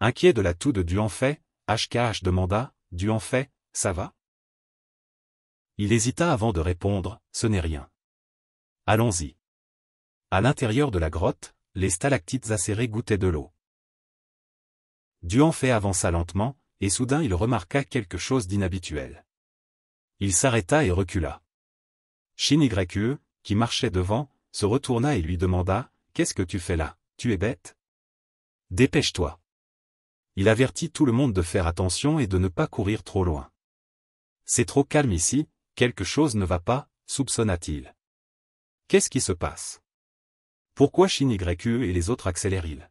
Inquiet de la toux de Duanfei, HKH demanda, Duanfei, ça va? Il hésita avant de répondre, ce n'est rien. Allons-y. À l'intérieur de la grotte, les stalactites acérées goûtaient de l'eau. Duanfei avança lentement, et soudain il remarqua quelque chose d'inhabituel. Il s'arrêta et recula. Shin Ykue, qui marchait devant, se retourna et lui demanda, « Qu'est-ce que tu fais là, tu es bête? Dépêche-toi. » Il avertit tout le monde de faire attention et de ne pas courir trop loin. « C'est trop calme ici, quelque chose ne va pas, soupçonna-t-il. Qu'est-ce qui se passe? Pourquoi Shin Ykue et les autres accélèrent-ils?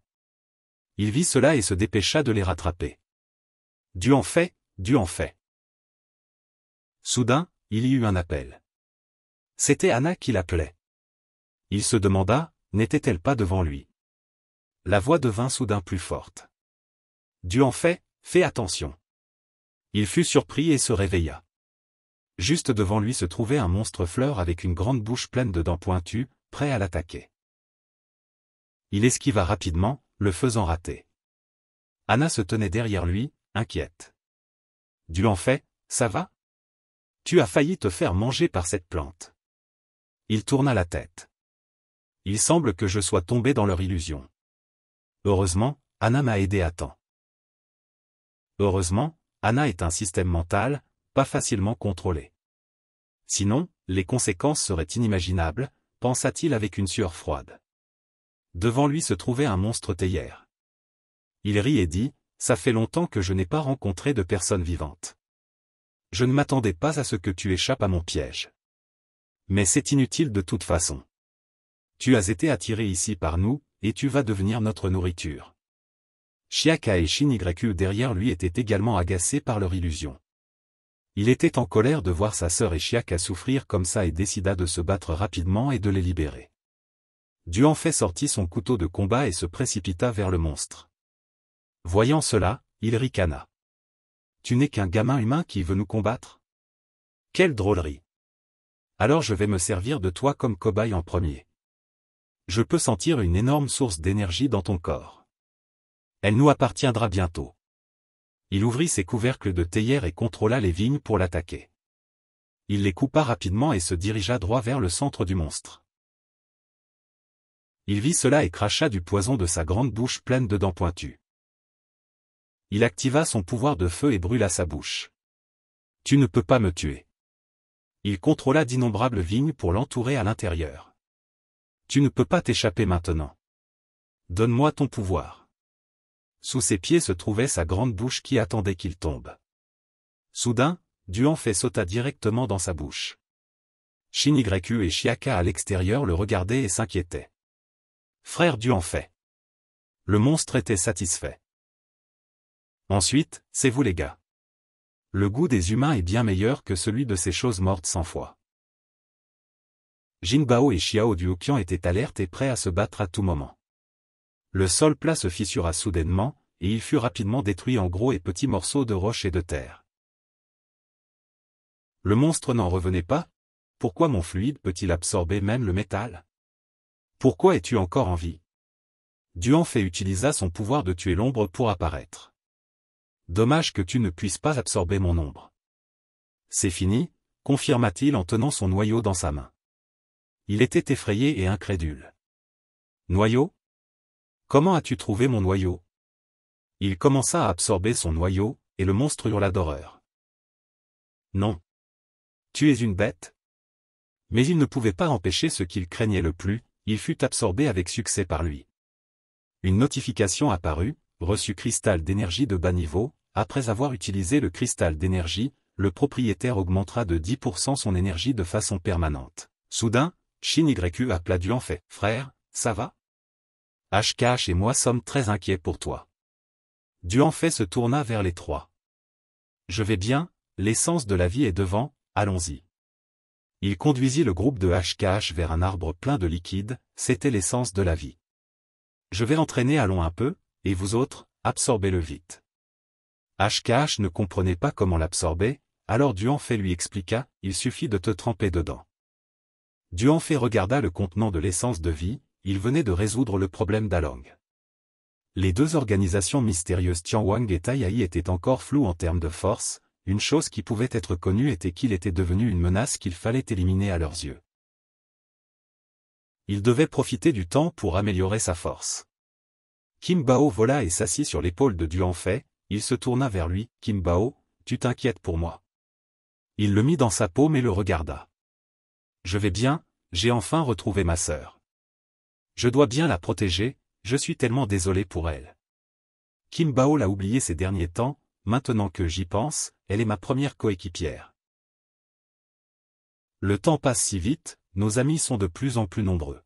Il vit cela et se dépêcha de les rattraper. Duanfei, Duanfei. Soudain, il y eut un appel. C'était Anna qui l'appelait. Il se demanda, n'était-elle pas devant lui? La voix devint soudain plus forte. Duanfei, fais attention. Il fut surpris et se réveilla. Juste devant lui se trouvait un monstre fleur avec une grande bouche pleine de dents pointues, prêt à l'attaquer. Il esquiva rapidement, le faisant rater. Anna se tenait derrière lui, inquiète. Duanfei, ça va? Tu as failli te faire manger par cette plante. Il tourna la tête. Il semble que je sois tombé dans leur illusion. Heureusement, Anna m'a aidé à temps. Heureusement, Anna est un système mental, pas facilement contrôlé. Sinon, les conséquences seraient inimaginables, pensa-t-il avec une sueur froide. Devant lui se trouvait un monstre théière. Il rit et dit, « Ça fait longtemps que je n'ai pas rencontré de personne vivante. Je ne m'attendais pas à ce que tu échappes à mon piège. Mais c'est inutile de toute façon. Tu as été attiré ici par nous, et tu vas devenir notre nourriture. » Chiaka et Shin Ykue derrière lui étaient également agacés par leur illusion. Il était en colère de voir sa sœur et Chiaka souffrir comme ça et décida de se battre rapidement et de les libérer. Duanfei sortit son couteau de combat et se précipita vers le monstre. Voyant cela, il ricana. « Tu n'es qu'un gamin humain qui veut nous combattre? Quelle drôlerie! Alors je vais me servir de toi comme cobaye en premier. Je peux sentir une énorme source d'énergie dans ton corps. Elle nous appartiendra bientôt. » Il ouvrit ses couvercles de théière et contrôla les vignes pour l'attaquer. Il les coupa rapidement et se dirigea droit vers le centre du monstre. Il vit cela et cracha du poison de sa grande bouche pleine de dents pointues. Il activa son pouvoir de feu et brûla sa bouche. « Tu ne peux pas me tuer. » Il contrôla d'innombrables vignes pour l'entourer à l'intérieur. « Tu ne peux pas t'échapper maintenant. Donne-moi ton pouvoir. » Sous ses pieds se trouvait sa grande bouche qui attendait qu'il tombe. Soudain, Duanfei sauta directement dans sa bouche. Shin Ykue et Chiaka à l'extérieur le regardaient et s'inquiétaient. Frère Duanfei. Le monstre était satisfait. Ensuite, c'est vous les gars. Le goût des humains est bien meilleur que celui de ces choses mortes 100 fois. Jinbao et Xiao Duoqian étaient alertes et prêts à se battre à tout moment. Le sol plat se fissura soudainement, et il fut rapidement détruit en gros et petits morceaux de roche et de terre. Le monstre n'en revenait pas? Pourquoi mon fluide peut-il absorber même le métal? Pourquoi es-tu encore en vie? Duanfei utilisa son pouvoir de tuer l'ombre pour apparaître. Dommage que tu ne puisses pas absorber mon ombre. C'est fini, confirma-t-il en tenant son noyau dans sa main. Il était effrayé et incrédule. Noyau? Comment as-tu trouvé mon noyau? Il commença à absorber son noyau, et le monstre hurla d'horreur. Non. Tu es une bête? Mais il ne pouvait pas empêcher ce qu'il craignait le plus, il fut absorbé avec succès par lui. Une notification apparut, reçu cristal d'énergie de bas niveau, après avoir utilisé le cristal d'énergie, le propriétaire augmentera de 10% son énergie de façon permanente. Soudain, Shin Ykue appela Duanfei. Frère, ça va? HKH et moi sommes très inquiets pour toi. Duanfei se tourna vers les trois. Je vais bien, l'essence de la vie est devant, allons-y. Il conduisit le groupe de HKH vers un arbre plein de liquide, c'était l'essence de la vie. Je vais entraîner allons un peu, et vous autres, absorbez-le vite. HKH ne comprenait pas comment l'absorber, alors Duanfei lui expliqua, il suffit de te tremper dedans. Duanfei regarda le contenant de l'essence de vie, il venait de résoudre le problème d'Along. Les deux organisations mystérieuses Tianwang et Taiyai étaient encore floues en termes de force, une chose qui pouvait être connue était qu'il était devenu une menace qu'il fallait éliminer à leurs yeux. Il devait profiter du temps pour améliorer sa force. Kim Bao vola et s'assit sur l'épaule de Duanfei, il se tourna vers lui, « Kim Bao, tu t'inquiètes pour moi ?» Il le mit dans sa paume et le regarda. « Je vais bien, j'ai enfin retrouvé ma sœur. Je dois bien la protéger, je suis tellement désolé pour elle. Kim Bao l'a oublié ces derniers temps, maintenant que j'y pense, elle est ma première coéquipière. Le temps passe si vite, nos amis sont de plus en plus nombreux.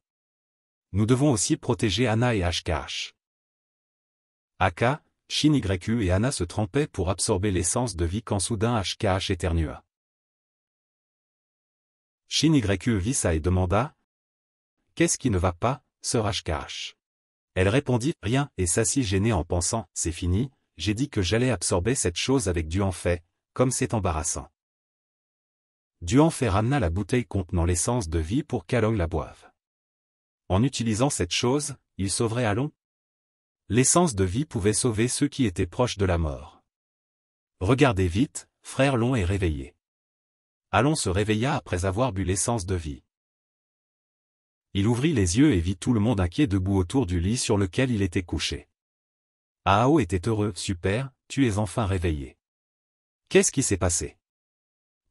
Nous devons aussi protéger Anna et HKH. Aka, Shin YQ et Anna se trempaient pour absorber l'essence de vie quand soudain HKH éternua. Shin YQ vit ça et demanda « Qu'est-ce qui ne va pas, sœur HKH ?» Elle répondit « Rien » et s'assit gênée en pensant « C'est fini, j'ai dit que j'allais absorber cette chose avec Duanfei, comme c'est embarrassant. » Duanfei ramena la bouteille contenant l'essence de vie pour qu'Along la boive. En utilisant cette chose, il sauverait Along. L'essence de vie pouvait sauver ceux qui étaient proches de la mort. Regardez vite, frère Long est réveillé. Along se réveilla après avoir bu l'essence de vie. Il ouvrit les yeux et vit tout le monde inquiet debout autour du lit sur lequel il était couché. Ao était heureux, « Super, tu es enfin réveillé. Qu'est-ce qui s'est passé?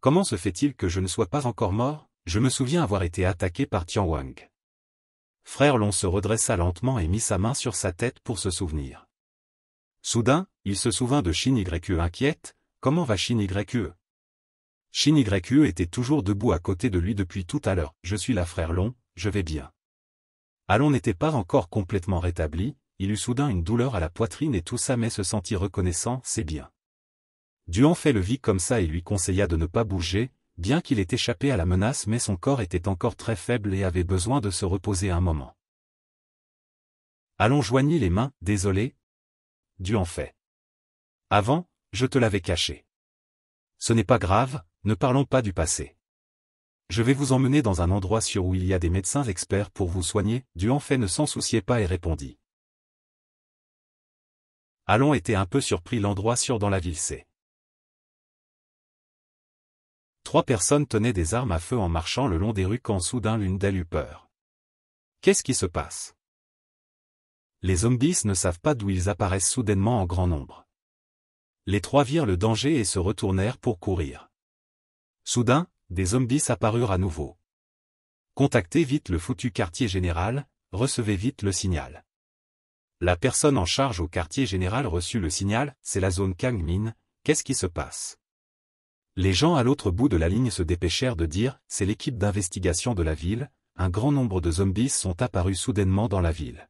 Comment se fait-il que je ne sois pas encore mort? Je me souviens avoir été attaqué par Tianwang. » Frère Long se redressa lentement et mit sa main sur sa tête pour se souvenir. Soudain, il se souvint de Shin YQ inquiète, « Comment va Shin YQ? » Shin YQ était toujours debout à côté de lui depuis tout à l'heure, « Je suis là frère Long, je vais bien. » Along n'était pas encore complètement rétabli, il eut soudain une douleur à la poitrine et toussa mais se sentit reconnaissant, « C'est bien. » Duanfei le vit comme ça et lui conseilla de ne pas bouger, bien qu'il ait échappé à la menace mais son corps était encore très faible et avait besoin de se reposer un moment. Along joignit les mains, « Désolé. Duanfei. Avant, je te l'avais caché. Ce n'est pas grave, ne parlons pas du passé. Je vais vous emmener dans un endroit sûr où il y a des médecins experts pour vous soigner. » Duanfei ne s'en souciait pas et répondit. Along était un peu surpris, l'endroit sûr dans la ville c'est. 3 personnes tenaient des armes à feu en marchant le long des rues quand soudain l'une d'elles eut peur. Qu'est-ce qui se passe? Les zombies ne savent pas d'où ils apparaissent soudainement en grand nombre. Les 3 virent le danger et se retournèrent pour courir. Soudain, des zombies apparurent à nouveau. Contactez vite le foutu quartier général, recevez vite le signal. La personne en charge au quartier général reçut le signal, c'est la zone Kangmin, qu'est-ce qui se passe? Les gens à l'autre bout de la ligne se dépêchèrent de dire, c'est l'équipe d'investigation de la ville, un grand nombre de zombies sont apparus soudainement dans la ville.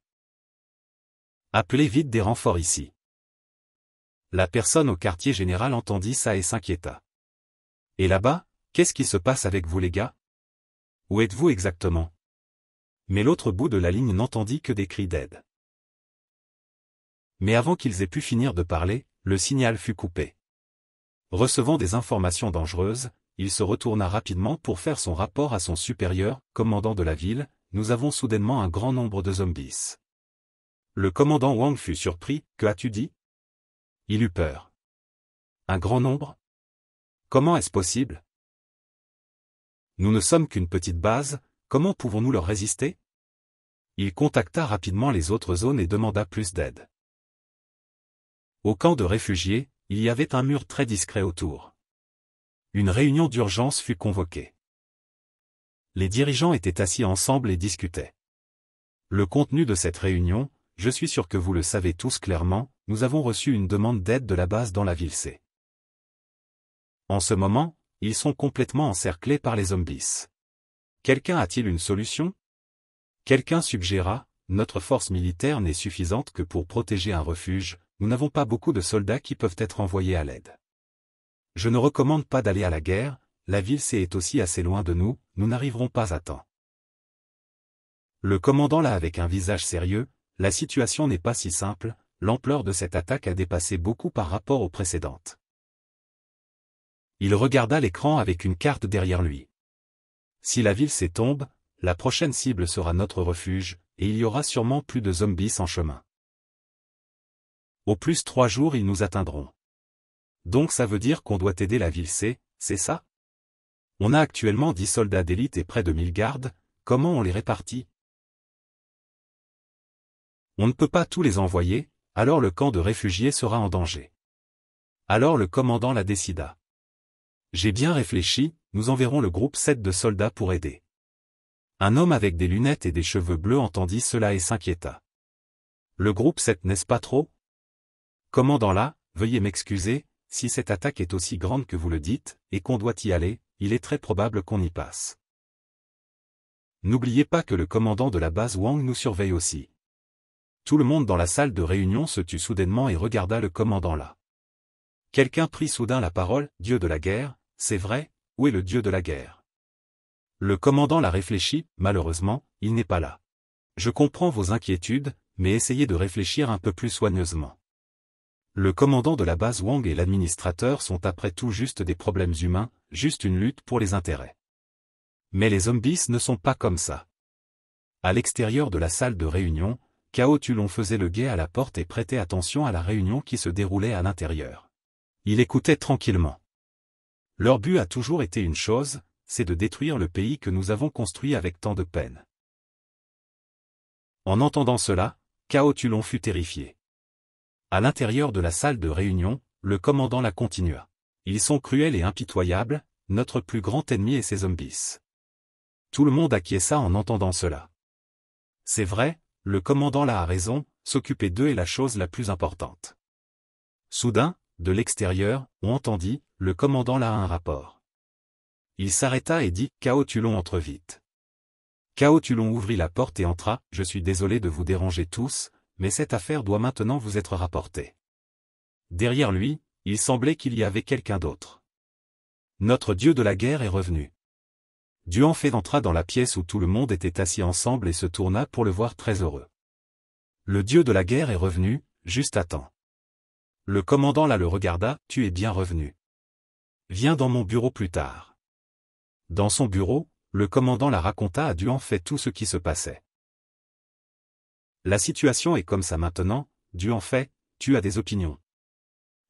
Appelez vite des renforts ici. La personne au quartier général entendit ça et s'inquiéta. Et là-bas, qu'est-ce qui se passe avec vous les gars? Où êtes-vous exactement? Mais l'autre bout de la ligne n'entendit que des cris d'aide. Mais avant qu'ils aient pu finir de parler, le signal fut coupé. Recevant des informations dangereuses, il se retourna rapidement pour faire son rapport à son supérieur, commandant de la ville, nous avons soudainement un grand nombre de zombies. Le commandant Wang fut surpris, que as-tu dit? Il eut peur. Un grand nombre? Comment est-ce possible? Nous ne sommes qu'une petite base, comment pouvons-nous leur résister? Il contacta rapidement les autres zones et demanda plus d'aide. Au camp de réfugiés, il y avait un mur très discret autour. Une réunion d'urgence fut convoquée. Les dirigeants étaient assis ensemble et discutaient. Le contenu de cette réunion, je suis sûr que vous le savez tous clairement, nous avons reçu une demande d'aide de la base dans la ville C. En ce moment, ils sont complètement encerclés par les zombies. Quelqu'un a-t-il une solution? Quelqu'un suggéra, notre force militaire n'est suffisante que pour protéger un refuge, nous n'avons pas beaucoup de soldats qui peuvent être envoyés à l'aide. Je ne recommande pas d'aller à la guerre, la ville C est aussi assez loin de nous, nous n'arriverons pas à temps. Le commandant là avec un visage sérieux, la situation n'est pas si simple, l'ampleur de cette attaque a dépassé beaucoup par rapport aux précédentes. Il regarda l'écran avec une carte derrière lui. Si la ville C tombe, la prochaine cible sera notre refuge, et il y aura sûrement plus de zombies en chemin. Au plus 3 jours ils nous atteindront. Donc ça veut dire qu'on doit aider la ville C, c'est ça? On a actuellement 10 soldats d'élite et près de 1000 gardes, comment on les répartit? On ne peut pas tous les envoyer, alors le camp de réfugiés sera en danger. Alors le commandant la décida. J'ai bien réfléchi, nous enverrons le groupe 7 de soldats pour aider. Un homme avec des lunettes et des cheveux bleus entendit cela et s'inquiéta. Le groupe 7 n'est-ce pas trop? Commandant là, veuillez m'excuser, si cette attaque est aussi grande que vous le dites, et qu'on doit y aller, il est très probable qu'on y passe. N'oubliez pas que le commandant de la base Wang nous surveille aussi. Tout le monde dans la salle de réunion se tut soudainement et regarda le commandant là. Quelqu'un prit soudain la parole, Dieu de la guerre, c'est vrai, où est le Dieu de la guerre? Le commandant la réfléchit, malheureusement, il n'est pas là. Je comprends vos inquiétudes, mais essayez de réfléchir un peu plus soigneusement. Le commandant de la base Wang et l'administrateur sont après tout juste des problèmes humains, juste une lutte pour les intérêts. Mais les zombies ne sont pas comme ça. À l'extérieur de la salle de réunion, Cao Tulong faisait le guet à la porte et prêtait attention à la réunion qui se déroulait à l'intérieur. Il écoutait tranquillement. Leur but a toujours été une chose, c'est de détruire le pays que nous avons construit avec tant de peine. En entendant cela, Cao Tulong fut terrifié. À l'intérieur de la salle de réunion, le commandant la continua. Ils sont cruels et impitoyables, notre plus grand ennemi est ces zombies. Tout le monde acquiesça en entendant cela. C'est vrai, le commandant là a raison, s'occuper d'eux est la chose la plus importante. Soudain, de l'extérieur, on entendit, le commandant là a un rapport. Il s'arrêta et dit, Cao Tulong entre vite. Cao Tulong ouvrit la porte et entra, je suis désolé de vous déranger tous, mais cette affaire doit maintenant vous être rapportée. Derrière lui, il semblait qu'il y avait quelqu'un d'autre. Notre dieu de la guerre est revenu. Duan Fei entra dans la pièce où tout le monde était assis ensemble et se tourna pour le voir très heureux. Le dieu de la guerre est revenu, juste à temps. Le commandant là le regarda, tu es bien revenu. Viens dans mon bureau plus tard. Dans son bureau, le commandant la raconta à Duan Fei tout ce qui se passait. La situation est comme ça maintenant, Duan Fei, tu as des opinions.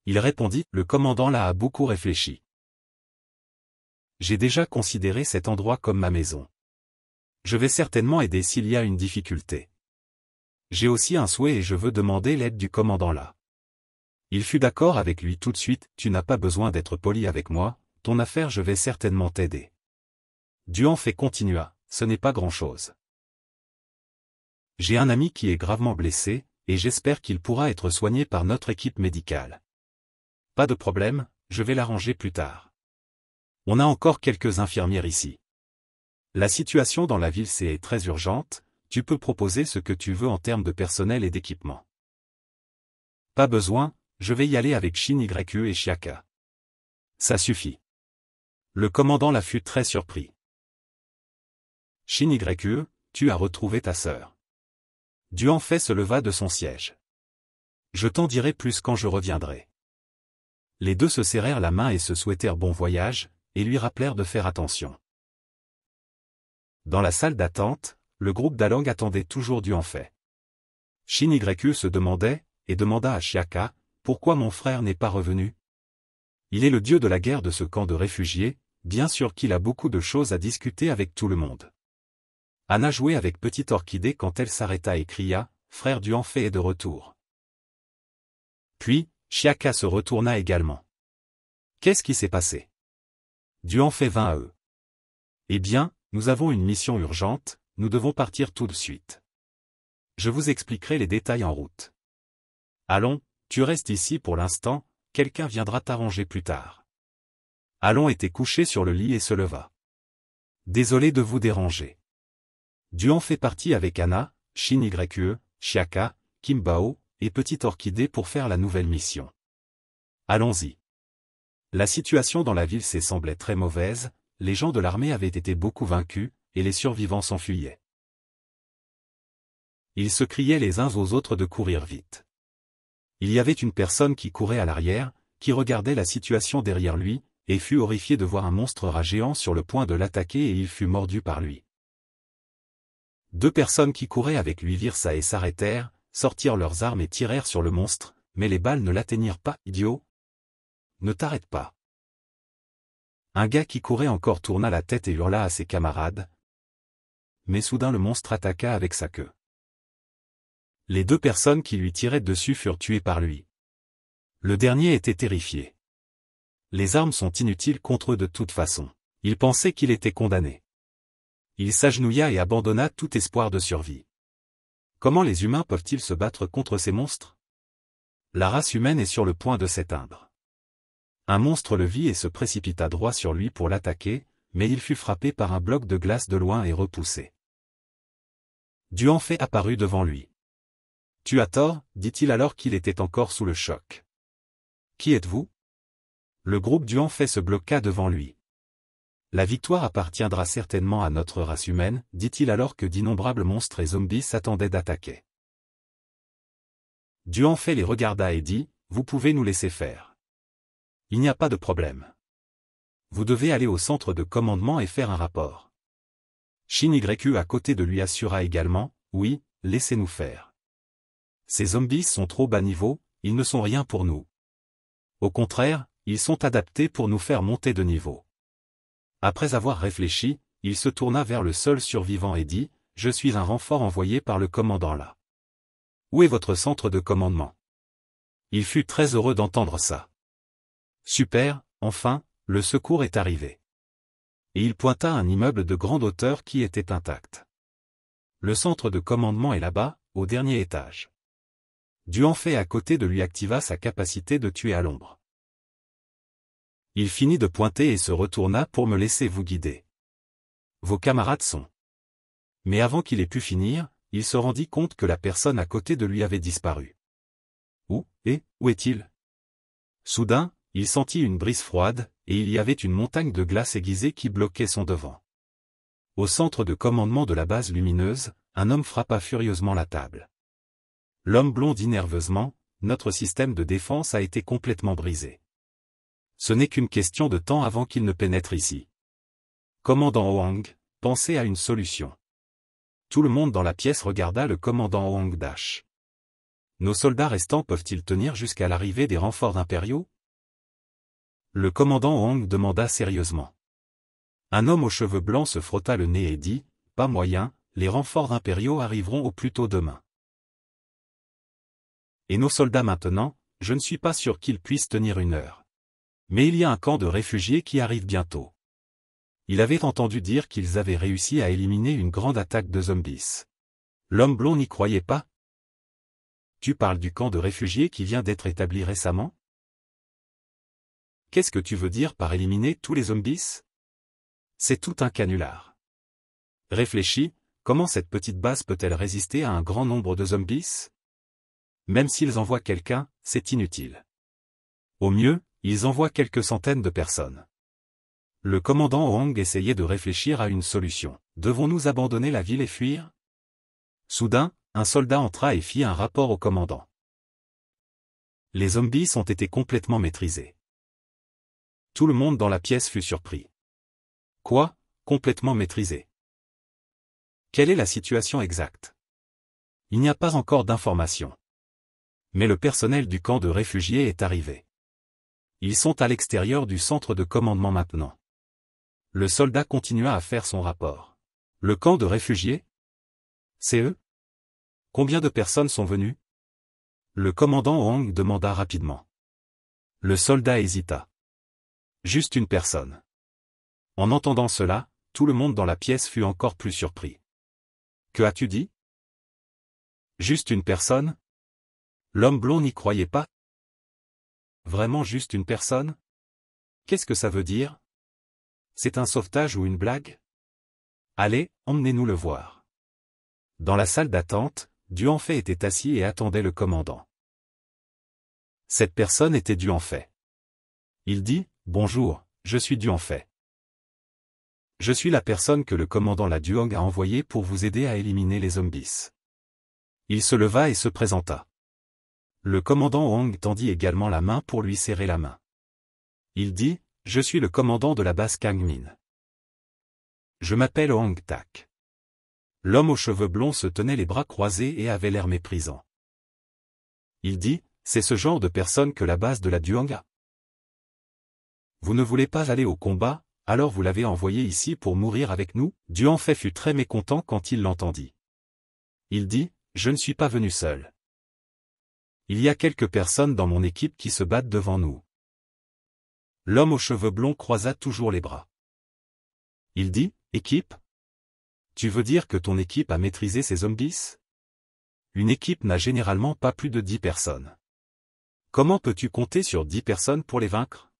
Il répondit, le commandant là a beaucoup réfléchi. J'ai déjà considéré cet endroit comme ma maison. Je vais certainement aider s'il y a une difficulté. J'ai aussi un souhait et je veux demander l'aide du commandant là. Il fut d'accord avec lui tout de suite, tu n'as pas besoin d'être poli avec moi, ton affaire je vais certainement t'aider. Duan Fei continua, ce n'est pas grand-chose. J'ai un ami qui est gravement blessé, et j'espère qu'il pourra être soigné par notre équipe médicale. Pas de problème, je vais l'arranger plus tard. On a encore quelques infirmières ici. La situation dans la ville C est très urgente, tu peux proposer ce que tu veux en termes de personnel et d'équipement. Pas besoin, je vais y aller avec Shin Yu et Chiaka. Ça suffit. Le commandant la fut très surpris. Shin Yu, tu as retrouvé ta sœur. Duan Fei se leva de son siège. Je t'en dirai plus quand je reviendrai. Les deux se serrèrent la main et se souhaitèrent bon voyage, et lui rappelèrent de faire attention. Dans la salle d'attente, le groupe d'Along attendait toujours Duan Fei. Shin Yu se demandait, et demanda à Chiaka, pourquoi mon frère n'est pas revenu? Il est le dieu de la guerre de ce camp de réfugiés, bien sûr qu'il a beaucoup de choses à discuter avec tout le monde. Anna jouait avec Petite Orchidée quand elle s'arrêta et cria, frère Duan Fei est de retour. Puis, Chiaka se retourna également. Qu'est-ce qui s'est passé? Duan Fei vint à eux. Eh bien, nous avons une mission urgente, nous devons partir tout de suite. Je vous expliquerai les détails en route. Allons, tu restes ici pour l'instant, quelqu'un viendra t'arranger plus tard. Allons était couché sur le lit et se leva. Désolé de vous déranger. Duan Fei partit avec Anna, Shin Yu, Chiaka, Kim Bao, et Petite Orchidée pour faire la nouvelle mission. Allons-y. La situation dans la ville C semblait très mauvaise, les gens de l'armée avaient été beaucoup vaincus, et les survivants s'enfuyaient. Ils se criaient les uns aux autres de courir vite. Il y avait une personne qui courait à l'arrière, qui regardait la situation derrière lui, et fut horrifié de voir un monstre rat géant sur le point de l'attaquer et il fut mordu par lui. Deux personnes qui couraient avec lui virent ça et s'arrêtèrent, sortirent leurs armes et tirèrent sur le monstre, mais les balles ne l'atteignirent pas, idiot. Ne t'arrête pas. Un gars qui courait encore tourna la tête et hurla à ses camarades. Mais soudain le monstre attaqua avec sa queue. Les 2 personnes qui lui tiraient dessus furent tuées par lui. Le dernier était terrifié. Les armes sont inutiles contre eux de toute façon. Il pensait qu'il était condamné. Il s'agenouilla et abandonna tout espoir de survie. Comment les humains peuvent-ils se battre contre ces monstres? La race humaine est sur le point de s'éteindre. Un monstre le vit et se précipita droit sur lui pour l'attaquer, mais il fut frappé par un bloc de glace de loin et repoussé. Duanfei apparut devant lui. « Tu as tort, dit-il alors qu'il était encore sous le choc. Qui êtes-vous? Le groupe Duanfei se bloqua devant lui. La victoire appartiendra certainement à notre race humaine, dit-il alors que d'innombrables monstres et zombies s'attendaient d'attaquer. Duanfei les regarda et dit, « Vous pouvez nous laisser faire. Il n'y a pas de problème. Vous devez aller au centre de commandement et faire un rapport. » Shin Yu à côté de lui assura également, « Oui, laissez-nous faire. Ces zombies sont trop bas niveau, ils ne sont rien pour nous. Au contraire, ils sont adaptés pour nous faire monter de niveau. » Après avoir réfléchi, il se tourna vers le seul survivant et dit, « Je suis un renfort envoyé par le commandant là. Où est votre centre de commandement? » Il fut très heureux d'entendre ça. Super, enfin, le secours est arrivé. Et il pointa un immeuble de grande hauteur qui était intact. Le centre de commandement est là-bas, au dernier étage. Duanfei à côté de lui activa sa capacité de tuer à l'ombre. Il finit de pointer et se retourna pour me laisser vous guider. Vos camarades sont. Mais avant qu'il ait pu finir, il se rendit compte que la personne à côté de lui avait disparu. Où est-il? Soudain, il sentit une brise froide, et il y avait une montagne de glace aiguisée qui bloquait son devant. Au centre de commandement de la base lumineuse, un homme frappa furieusement la table. L'homme blond dit nerveusement, « Notre système de défense a été complètement brisé. Ce n'est qu'une question de temps avant qu'il ne pénètre ici. » Commandant Hoang, pensez à une solution. Tout le monde dans la pièce regarda le commandant Hoang Dash. Nos soldats restants peuvent-ils tenir jusqu'à l'arrivée des renforts impériaux? Le commandant Hoang demanda sérieusement. Un homme aux cheveux blancs se frotta le nez et dit, « Pas moyen, les renforts impériaux arriveront au plus tôt demain. Et nos soldats maintenant, je ne suis pas sûr qu'ils puissent tenir 1 heure. Mais il y a un camp de réfugiés qui arrive bientôt. » Il avait entendu dire qu'ils avaient réussi à éliminer une grande attaque de zombies. L'homme blond n'y croyait pas. « Tu parles du camp de réfugiés qui vient d'être établi récemment? Qu'est-ce que tu veux dire par éliminer tous les zombies? C'est tout un canular. Réfléchis, comment cette petite base peut-elle résister à un grand nombre de zombies? Même s'ils envoient quelqu'un, c'est inutile. Au mieux, ils envoient quelques centaines de personnes. » Le commandant Hoang essayait de réfléchir à une solution. Devons-nous abandonner la ville et fuir? Soudain, un soldat entra et fit un rapport au commandant. Les zombies ont été complètement maîtrisés. Tout le monde dans la pièce fut surpris. Quoi, complètement maîtrisé? Quelle est la situation exacte? Il n'y a pas encore d'informations. Mais le personnel du camp de réfugiés est arrivé. Ils sont à l'extérieur du centre de commandement maintenant. Le soldat continua à faire son rapport. Le camp de réfugiés? C'est eux? Combien de personnes sont venues? Le commandant Hoang demanda rapidement. Le soldat hésita. Juste 1 personne. En entendant cela, tout le monde dans la pièce fut encore plus surpris. Que as-tu dit? Juste 1 personne? L'homme blond n'y croyait pas. Vraiment juste 1 personne? Qu'est-ce que ça veut dire? C'est un sauvetage ou une blague? Allez, emmenez-nous le voir. Dans la salle d'attente, Duanfei était assis et attendait le commandant. Cette personne était Duanfei. Il dit, « Bonjour, je suis Duanfei. Je suis la personne que le commandant La Duong a envoyée pour vous aider à éliminer les zombies. » Il se leva et se présenta. Le commandant Hoang tendit également la main pour lui serrer la main. Il dit, « Je suis le commandant de la base Kangmin. Je m'appelle Hoang Tak. » L'homme aux cheveux blonds se tenait les bras croisés et avait l'air méprisant. Il dit, C'est ce genre de personne que la base de la Duong a. Vous ne voulez pas aller au combat, alors vous l'avez envoyé ici pour mourir avec nous? Duan Fei fut très mécontent quand il l'entendit. Il dit, je ne suis pas venu seul. Il y a quelques personnes dans mon équipe qui se battent devant nous. L'homme aux cheveux blonds croisa toujours les bras. Il dit, équipe? Tu veux dire que ton équipe a maîtrisé ces zombies? Une équipe n'a généralement pas plus de 10 personnes. Comment peux-tu compter sur 10 personnes pour les vaincre?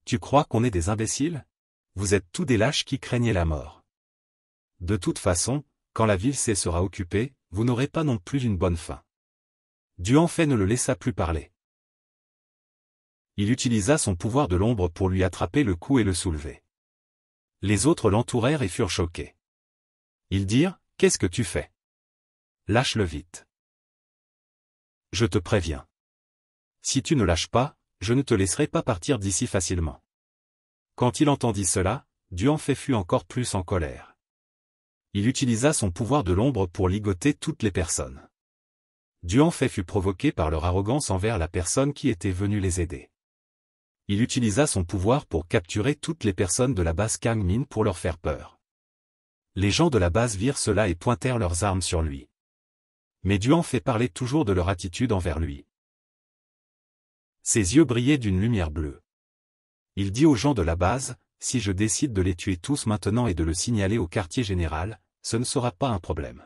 Tu crois qu'on est des imbéciles? Vous êtes tous des lâches qui craignaient la mort. De toute façon, quand la ville sera occupée, vous n'aurez pas non plus une bonne fin. Duan Fei ne le laissa plus parler. Il utilisa son pouvoir de l'ombre pour lui attraper le cou et le soulever. Les autres l'entourèrent et furent choqués. Ils dirent, qu'est-ce que tu fais? Lâche-le vite. Je te préviens. Si tu ne lâches pas, je ne te laisserai pas partir d'ici facilement. Quand il entendit cela, Duan Fei fut encore plus en colère. Il utilisa son pouvoir de l'ombre pour ligoter toutes les personnes. Duan Fei fut provoqué par leur arrogance envers la personne qui était venue les aider. Il utilisa son pouvoir pour capturer toutes les personnes de la base Kangmin pour leur faire peur. Les gens de la base virent cela et pointèrent leurs armes sur lui. Mais Duan Fei parlait toujours de leur attitude envers lui. Ses yeux brillaient d'une lumière bleue. Il dit aux gens de la base, si je décide de les tuer tous maintenant et de le signaler au quartier général, ce ne sera pas un problème.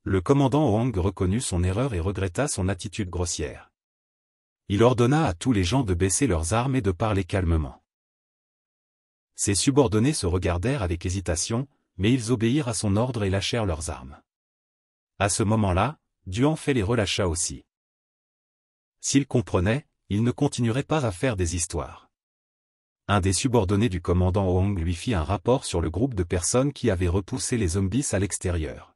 Le commandant Wang reconnut son erreur et regretta son attitude grossière. Il ordonna à tous les gens de baisser leurs armes et de parler calmement. Ses subordonnés se regardèrent avec hésitation, mais ils obéirent à son ordre et lâchèrent leurs armes. À ce moment-là, Duan Fei les relâcha aussi. S'il comprenait, il ne continuerait pas à faire des histoires. Un des subordonnés du commandant Wang lui fit un rapport sur le groupe de personnes qui avaient repoussé les zombies à l'extérieur.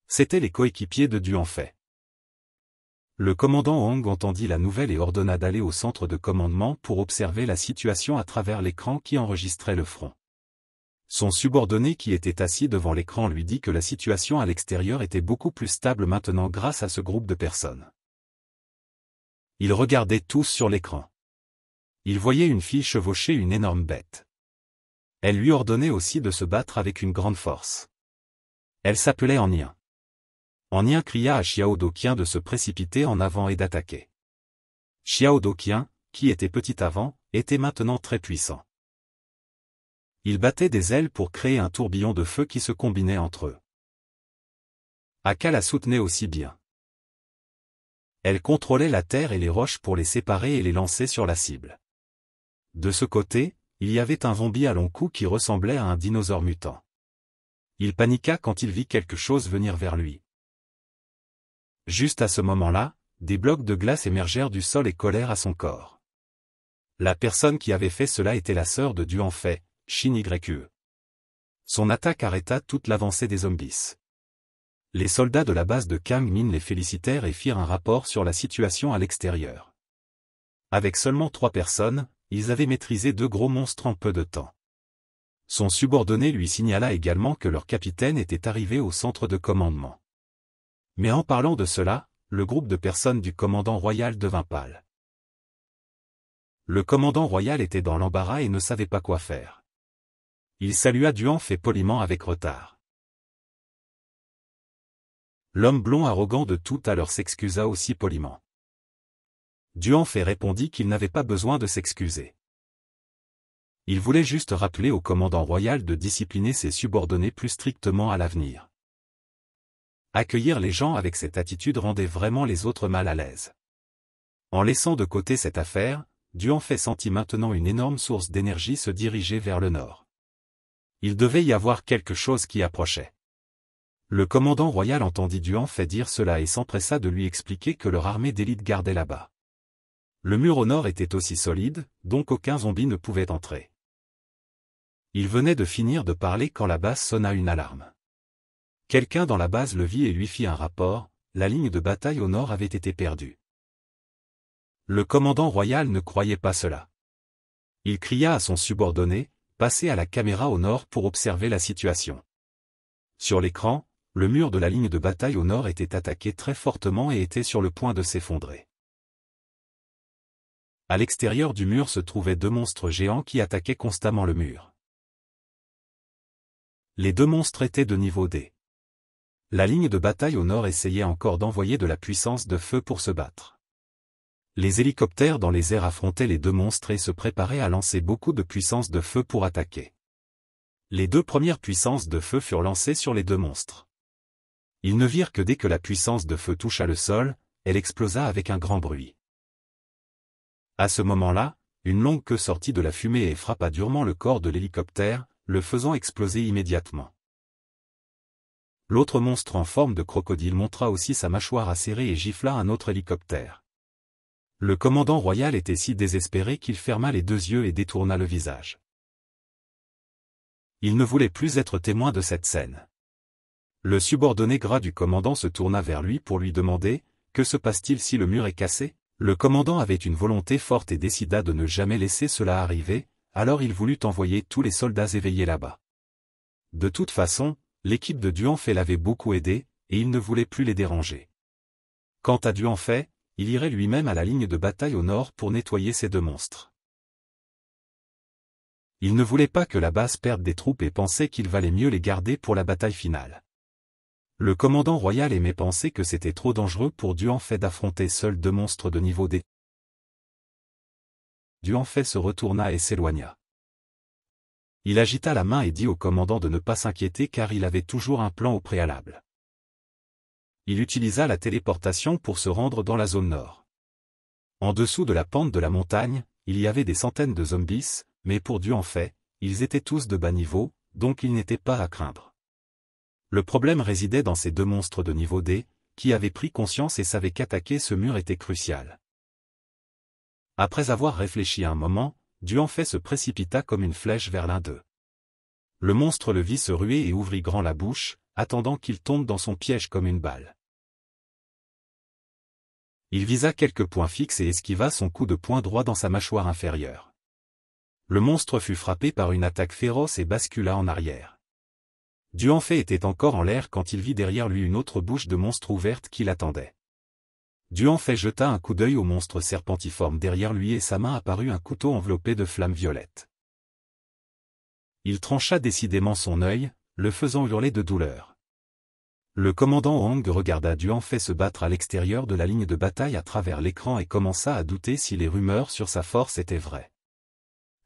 C'étaient les coéquipiers de Duan Fei. Le commandant Wang entendit la nouvelle et ordonna d'aller au centre de commandement pour observer la situation à travers l'écran qui enregistrait le front. Son subordonné qui était assis devant l'écran lui dit que la situation à l'extérieur était beaucoup plus stable maintenant grâce à ce groupe de personnes. Ils regardaient tous sur l'écran. Ils voyaient une fille chevaucher une énorme bête. Elle lui ordonnait aussi de se battre avec une grande force. Elle s'appelait Anien. Anien cria à Xiao Doqian de se précipiter en avant et d'attaquer. Xiao Doqian, qui était petit avant, était maintenant très puissant. Il battait des ailes pour créer un tourbillon de feu qui se combinait entre eux. Aka la soutenait aussi bien. Elle contrôlait la terre et les roches pour les séparer et les lancer sur la cible. De ce côté, il y avait un zombie à long cou qui ressemblait à un dinosaure mutant. Il paniqua quand il vit quelque chose venir vers lui. Juste à ce moment-là, des blocs de glace émergèrent du sol et collèrent à son corps. La personne qui avait fait cela était la sœur de Duan Fei, Shin Yue. Son attaque arrêta toute l'avancée des zombies. Les soldats de la base de Kangmin les félicitèrent et firent un rapport sur la situation à l'extérieur. Avec seulement 3 personnes, ils avaient maîtrisé 2 gros monstres en peu de temps. Son subordonné lui signala également que leur capitaine était arrivé au centre de commandement. Mais en parlant de cela, le groupe de personnes du commandant royal devint pâle. Le commandant royal était dans l'embarras et ne savait pas quoi faire. Il salua Duan Fei poliment avec retard. L'homme blond arrogant de tout à l'heure s'excusa aussi poliment. Duan Fei répondit qu'il n'avait pas besoin de s'excuser. Il voulait juste rappeler au commandant royal de discipliner ses subordonnés plus strictement à l'avenir. Accueillir les gens avec cette attitude rendait vraiment les autres mal à l'aise. En laissant de côté cette affaire, Duan Fei sentit maintenant une énorme source d'énergie se diriger vers le nord. Il devait y avoir quelque chose qui approchait. Le commandant royal entendit Duan Fei dire cela et s'empressa de lui expliquer que leur armée d'élite gardait là-bas. Le mur au nord était aussi solide, donc aucun zombie ne pouvait entrer. Il venait de finir de parler quand la base sonna une alarme. Quelqu'un dans la base le vit et lui fit un rapport, la ligne de bataille au nord avait été perdue. Le commandant royal ne croyait pas cela. Il cria à son subordonné, « Passez à la caméra au nord pour observer la situation. » Sur l'écran, le mur de la ligne de bataille au nord était attaqué très fortement et était sur le point de s'effondrer. À l'extérieur du mur se trouvaient 2 monstres géants qui attaquaient constamment le mur. Les 2 monstres étaient de niveau D. La ligne de bataille au nord essayait encore d'envoyer de la puissance de feu pour se battre. Les hélicoptères dans les airs affrontaient les 2 monstres et se préparaient à lancer beaucoup de puissance de feu pour attaquer. Les 2 premières puissances de feu furent lancées sur les 2 monstres. Ils ne virent que dès que la puissance de feu toucha le sol, elle explosa avec un grand bruit. À ce moment-là, une longue queue sortit de la fumée et frappa durement le corps de l'hélicoptère, le faisant exploser immédiatement. L'autre monstre en forme de crocodile montra aussi sa mâchoire acérée et gifla un autre hélicoptère. Le commandant royal était si désespéré qu'il ferma les 2 yeux et détourna le visage. Il ne voulait plus être témoin de cette scène. Le subordonné gras du commandant se tourna vers lui pour lui demander « Que se passe-t-il si le mur est cassé ?» Le commandant avait une volonté forte et décida de ne jamais laisser cela arriver, alors il voulut envoyer tous les soldats éveillés là-bas. De toute façon, l'équipe de Duanfei l'avait beaucoup aidé, et il ne voulait plus les déranger. Quant à Duanfei, il irait lui-même à la ligne de bataille au nord pour nettoyer ces 2 monstres. Il ne voulait pas que la base perde des troupes et pensait qu'il valait mieux les garder pour la bataille finale. Le commandant royal aimait penser que c'était trop dangereux pour Duanfei d'affronter seuls 2 monstres de niveau D. Duanfei se retourna et s'éloigna. Il agita la main et dit au commandant de ne pas s'inquiéter car il avait toujours un plan au préalable. Il utilisa la téléportation pour se rendre dans la zone nord. En dessous de la pente de la montagne, il y avait des centaines de zombies, mais pour Duanfei, ils étaient tous de bas niveau, donc ils n'étaient pas à craindre. Le problème résidait dans ces 2 monstres de niveau D, qui avaient pris conscience et savaient qu'attaquer ce mur était crucial. Après avoir réfléchi un moment, Duanfei se précipita comme une flèche vers l'un d'eux. Le monstre le vit se ruer et ouvrit grand la bouche, attendant qu'il tombe dans son piège comme une balle. Il visa quelques points fixes et esquiva son coup de poing droit dans sa mâchoire inférieure. Le monstre fut frappé par une attaque féroce et bascula en arrière. Duanfei était encore en l'air quand il vit derrière lui une autre bouche de monstre ouverte qui l'attendait. Duanfei jeta un coup d'œil au monstre serpentiforme derrière lui et sa main apparut un couteau enveloppé de flammes violettes. Il trancha décidément son œil, le faisant hurler de douleur. Le commandant Hong regarda Duanfei se battre à l'extérieur de la ligne de bataille à travers l'écran et commença à douter si les rumeurs sur sa force étaient vraies.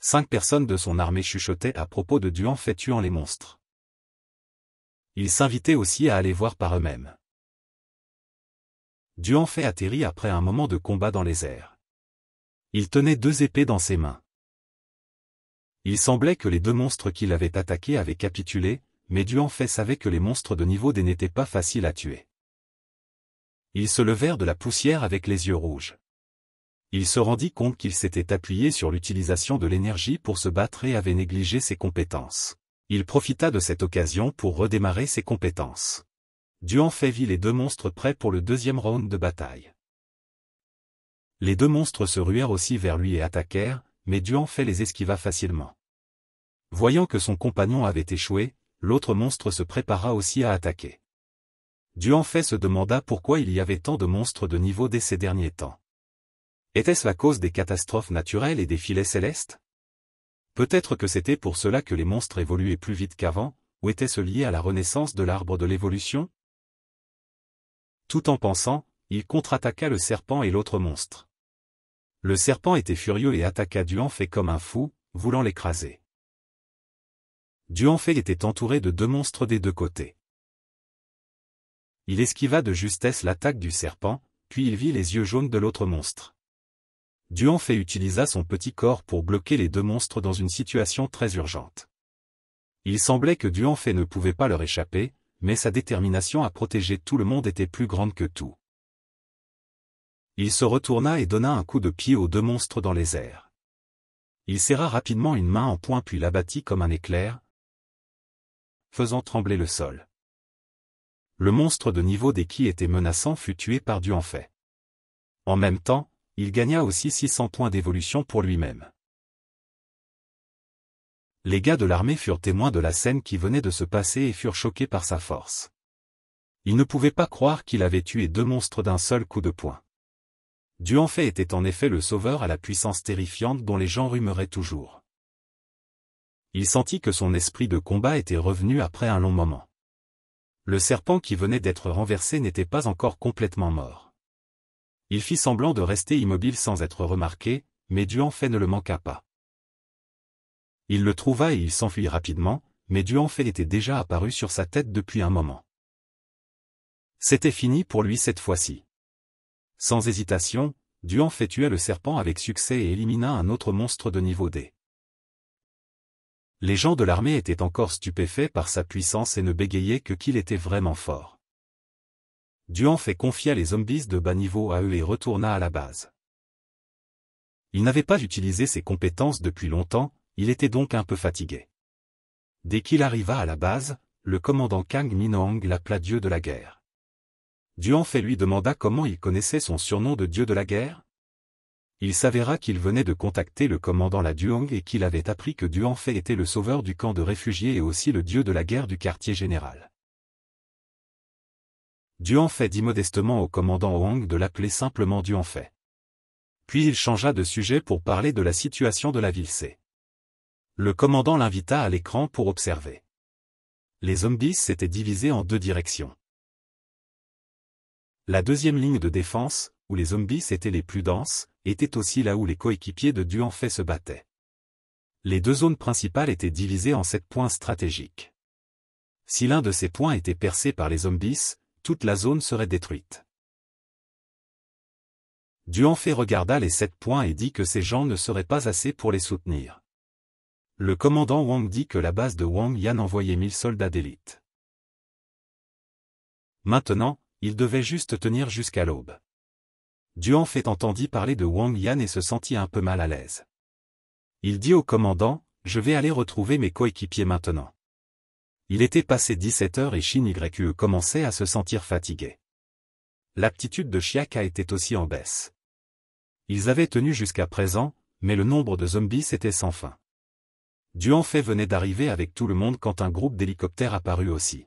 5 personnes de son armée chuchotaient à propos de Duanfei tuant les monstres. Ils s'invitaient aussi à aller voir par eux-mêmes. Duanfei atterrit après un moment de combat dans les airs. Il tenait 2 épées dans ses mains. Il semblait que les 2 monstres qui l'avaient attaqué avaient capitulé, mais Duanfei savait que les monstres de niveau D n'étaient pas faciles à tuer. Ils se levèrent de la poussière avec les yeux rouges. Il se rendit compte qu'il s'était appuyé sur l'utilisation de l'énergie pour se battre et avait négligé ses compétences. Il profita de cette occasion pour redémarrer ses compétences. Duanfei vit les 2 monstres prêts pour le 2e round de bataille. Les 2 monstres se ruèrent aussi vers lui et attaquèrent, mais Duanfei les esquiva facilement. Voyant que son compagnon avait échoué, l'autre monstre se prépara aussi à attaquer. Duanfei se demanda pourquoi il y avait tant de monstres de niveau D ces derniers temps. Était-ce la cause des catastrophes naturelles et des filets célestes? Peut-être que c'était pour cela que les monstres évoluaient plus vite qu'avant, ou était-ce lié à la renaissance de l'arbre de l'évolution? Tout en pensant, il contre-attaqua le serpent et l'autre monstre. Le serpent était furieux et attaqua Duanfei comme un fou, voulant l'écraser. Duanfei était entouré de 2 monstres des 2 côtés. Il esquiva de justesse l'attaque du serpent, puis il vit les yeux jaunes de l'autre monstre. Duanfei utilisa son petit corps pour bloquer les 2 monstres dans une situation très urgente. Il semblait que Duanfei ne pouvait pas leur échapper, mais sa détermination à protéger tout le monde était plus grande que tout. Il se retourna et donna un coup de pied aux 2 monstres dans les airs. Il serra rapidement une main en poing puis l'abattit comme un éclair, faisant trembler le sol. Le monstre de niveau D qui était menaçant fut tué par Duanfei. En même temps, il gagna aussi 600 points d'évolution pour lui-même. Les gars de l'armée furent témoins de la scène qui venait de se passer et furent choqués par sa force. Il ne pouvait pas croire qu'il avait tué 2 monstres d'un seul coup de poing. Duanfei était en effet le sauveur à la puissance terrifiante dont les gens rumeraient toujours. Il sentit que son esprit de combat était revenu après un long moment. Le serpent qui venait d'être renversé n'était pas encore complètement mort. Il fit semblant de rester immobile sans être remarqué, mais Duanfei ne le manqua pas. Il le trouva et il s'enfuit rapidement, mais Duanfei était déjà apparu sur sa tête depuis un moment. C'était fini pour lui cette fois-ci. Sans hésitation, Duanfei tua le serpent avec succès et élimina un autre monstre de niveau D. Les gens de l'armée étaient encore stupéfaits par sa puissance et ne bégayaient que qu'il était vraiment fort. Duanfei confia les zombies de bas niveau à eux et retourna à la base. Il n'avait pas utilisé ses compétences depuis longtemps, il était donc un peu fatigué. Dès qu'il arriva à la base, le commandant Kang Minhong l'appela dieu de la guerre. Duanfei lui demanda comment il connaissait son surnom de dieu de la guerre. Il s'avéra qu'il venait de contacter le commandant La Duong et qu'il avait appris que Duanfei était le sauveur du camp de réfugiés et aussi le dieu de la guerre du quartier général. Duanfei dit modestement au commandant Wang de l'appeler simplement Duanfei. Puis il changea de sujet pour parler de la situation de la ville C. Le commandant l'invita à l'écran pour observer. Les zombies s'étaient divisés en 2 directions. La deuxième ligne de défense, où les zombies étaient les plus denses, était aussi là où les coéquipiers de Duanfei se battaient. Les 2 zones principales étaient divisées en 7 points stratégiques. Si l'un de ces points était percé par les zombies, toute la zone serait détruite. Duanfei regarda les 7 points et dit que ces gens ne seraient pas assez pour les soutenir. Le commandant Wang dit que la base de Wang Yan envoyait 1000 soldats d'élite. Maintenant, il devait juste tenir jusqu'à l'aube. Duanfei entendit parler de Wang Yan et se sentit un peu mal à l'aise. Il dit au commandant, « Je vais aller retrouver mes coéquipiers maintenant. » Il était passé 17 heures et Shin Yu commençait à se sentir fatigué. L'aptitude de Chiaka était aussi en baisse. Ils avaient tenu jusqu'à présent, mais le nombre de zombies était sans fin. Duanfei venait d'arriver avec tout le monde quand un groupe d'hélicoptères apparut aussi.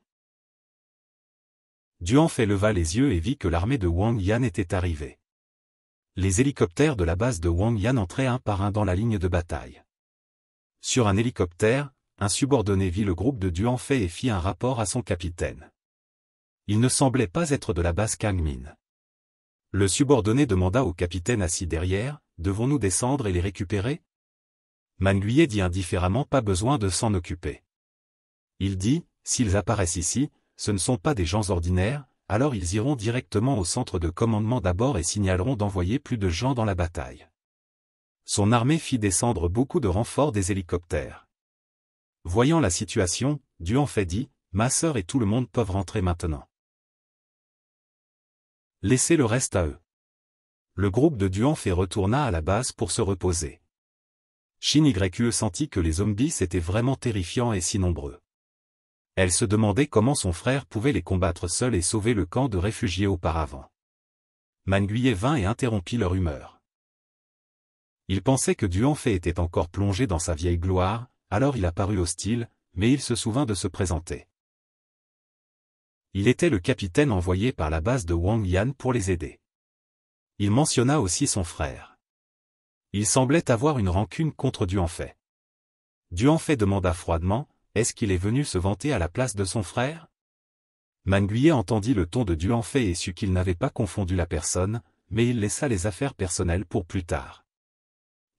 Duanfei leva les yeux et vit que l'armée de Wang Yan était arrivée. Les hélicoptères de la base de Wang Yan entraient un par un dans la ligne de bataille. Sur un hélicoptère, un subordonné vit le groupe de Duanfei et fit un rapport à son capitaine. Il ne semblait pas être de la base Kangmin. Le subordonné demanda au capitaine assis derrière, « Devons-nous descendre et les récupérer ?» Manguier dit indifféremment, « Pas besoin de s'en occuper. » Il dit, « S'ils apparaissent ici, ce ne sont pas des gens ordinaires, alors ils iront directement au centre de commandement d'abord et signaleront d'envoyer plus de gens dans la bataille. » Son armée fit descendre beaucoup de renforts des hélicoptères. Voyant la situation, Duanfei dit, « Ma sœur et tout le monde peuvent rentrer maintenant. Laissez le reste à eux. » Le groupe de Duanfei retourna à la base pour se reposer. Shin Yu sentit que les zombies étaient vraiment terrifiants et si nombreux. Elle se demandait comment son frère pouvait les combattre seul et sauver le camp de réfugiés auparavant. Manguier vint et interrompit leur humeur. Il pensait que Duanfei était encore plongé dans sa vieille gloire, alors il apparut hostile, mais il se souvint de se présenter. Il était le capitaine envoyé par la base de Wang Yan pour les aider. Il mentionna aussi son frère. Il semblait avoir une rancune contre Duanfei. Duanfei demanda froidement, « Est-ce qu'il est venu se vanter à la place de son frère ?» Manguier entendit le ton de Duanfei et sut qu'il n'avait pas confondu la personne, mais il laissa les affaires personnelles pour plus tard.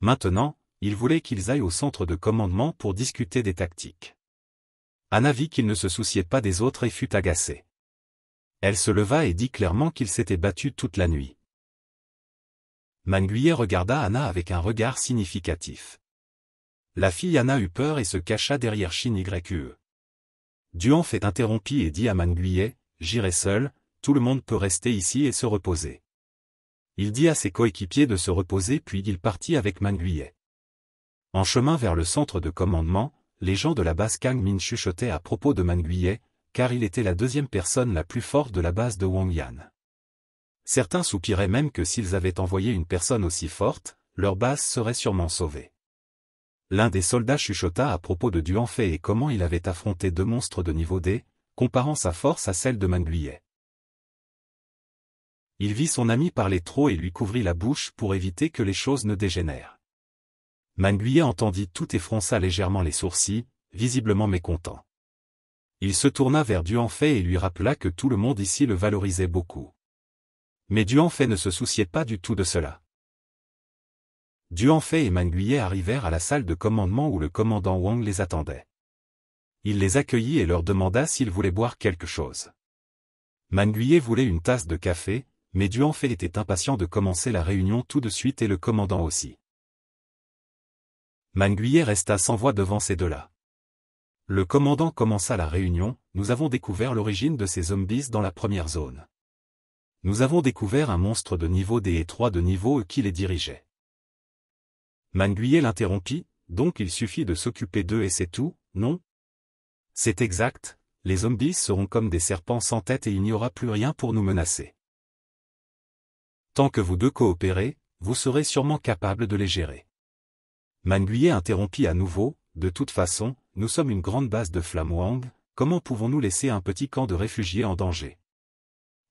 Maintenant, il voulait qu'ils aillent au centre de commandement pour discuter des tactiques. Anna vit qu'il ne se souciait pas des autres et fut agacée. Elle se leva et dit clairement qu'il s'était battu toute la nuit. Manguier regarda Anna avec un regard significatif. La fille Anna eut peur et se cacha derrière Shin Yu. Duanfei interrompit et dit à Manguier, « J'irai seul, tout le monde peut rester ici et se reposer. » Il dit à ses coéquipiers de se reposer puis il partit avec Manguier. En chemin vers le centre de commandement, les gens de la base Kangmin chuchotaient à propos de Manguier, car il était la 2e personne la plus forte de la base de Wang Yan. Certains soupiraient même que s'ils avaient envoyé une personne aussi forte, leur base serait sûrement sauvée. L'un des soldats chuchota à propos de Duanfei et comment il avait affronté 2 monstres de niveau D, comparant sa force à celle de Manguier. Il vit son ami parler trop et lui couvrit la bouche pour éviter que les choses ne dégénèrent. Manguier entendit tout et fronça légèrement les sourcils, visiblement mécontent. Il se tourna vers Duanfei et lui rappela que tout le monde ici le valorisait beaucoup. Mais Duanfei ne se souciait pas du tout de cela. Duanfei et Manguier arrivèrent à la salle de commandement où le commandant Wang les attendait. Il les accueillit et leur demanda s'ils voulaient boire quelque chose. Manguier voulait une tasse de café, mais Duanfei était impatient de commencer la réunion tout de suite et le commandant aussi. Manguier resta sans voix devant ces deux-là. Le commandant commença la réunion. Nous avons découvert l'origine de ces zombies dans la première zone. Nous avons découvert un monstre de niveau D et 3 de niveau E qui les dirigeait. Manguier l'interrompit, donc il suffit de s'occuper d'eux et c'est tout, non? C'est exact, les zombies seront comme des serpents sans tête et il n'y aura plus rien pour nous menacer. Tant que vous deux coopérez, vous serez sûrement capable de les gérer. Manguier interrompit à nouveau, de toute façon, nous sommes une grande base de Flamwang, comment pouvons-nous laisser un petit camp de réfugiés en danger?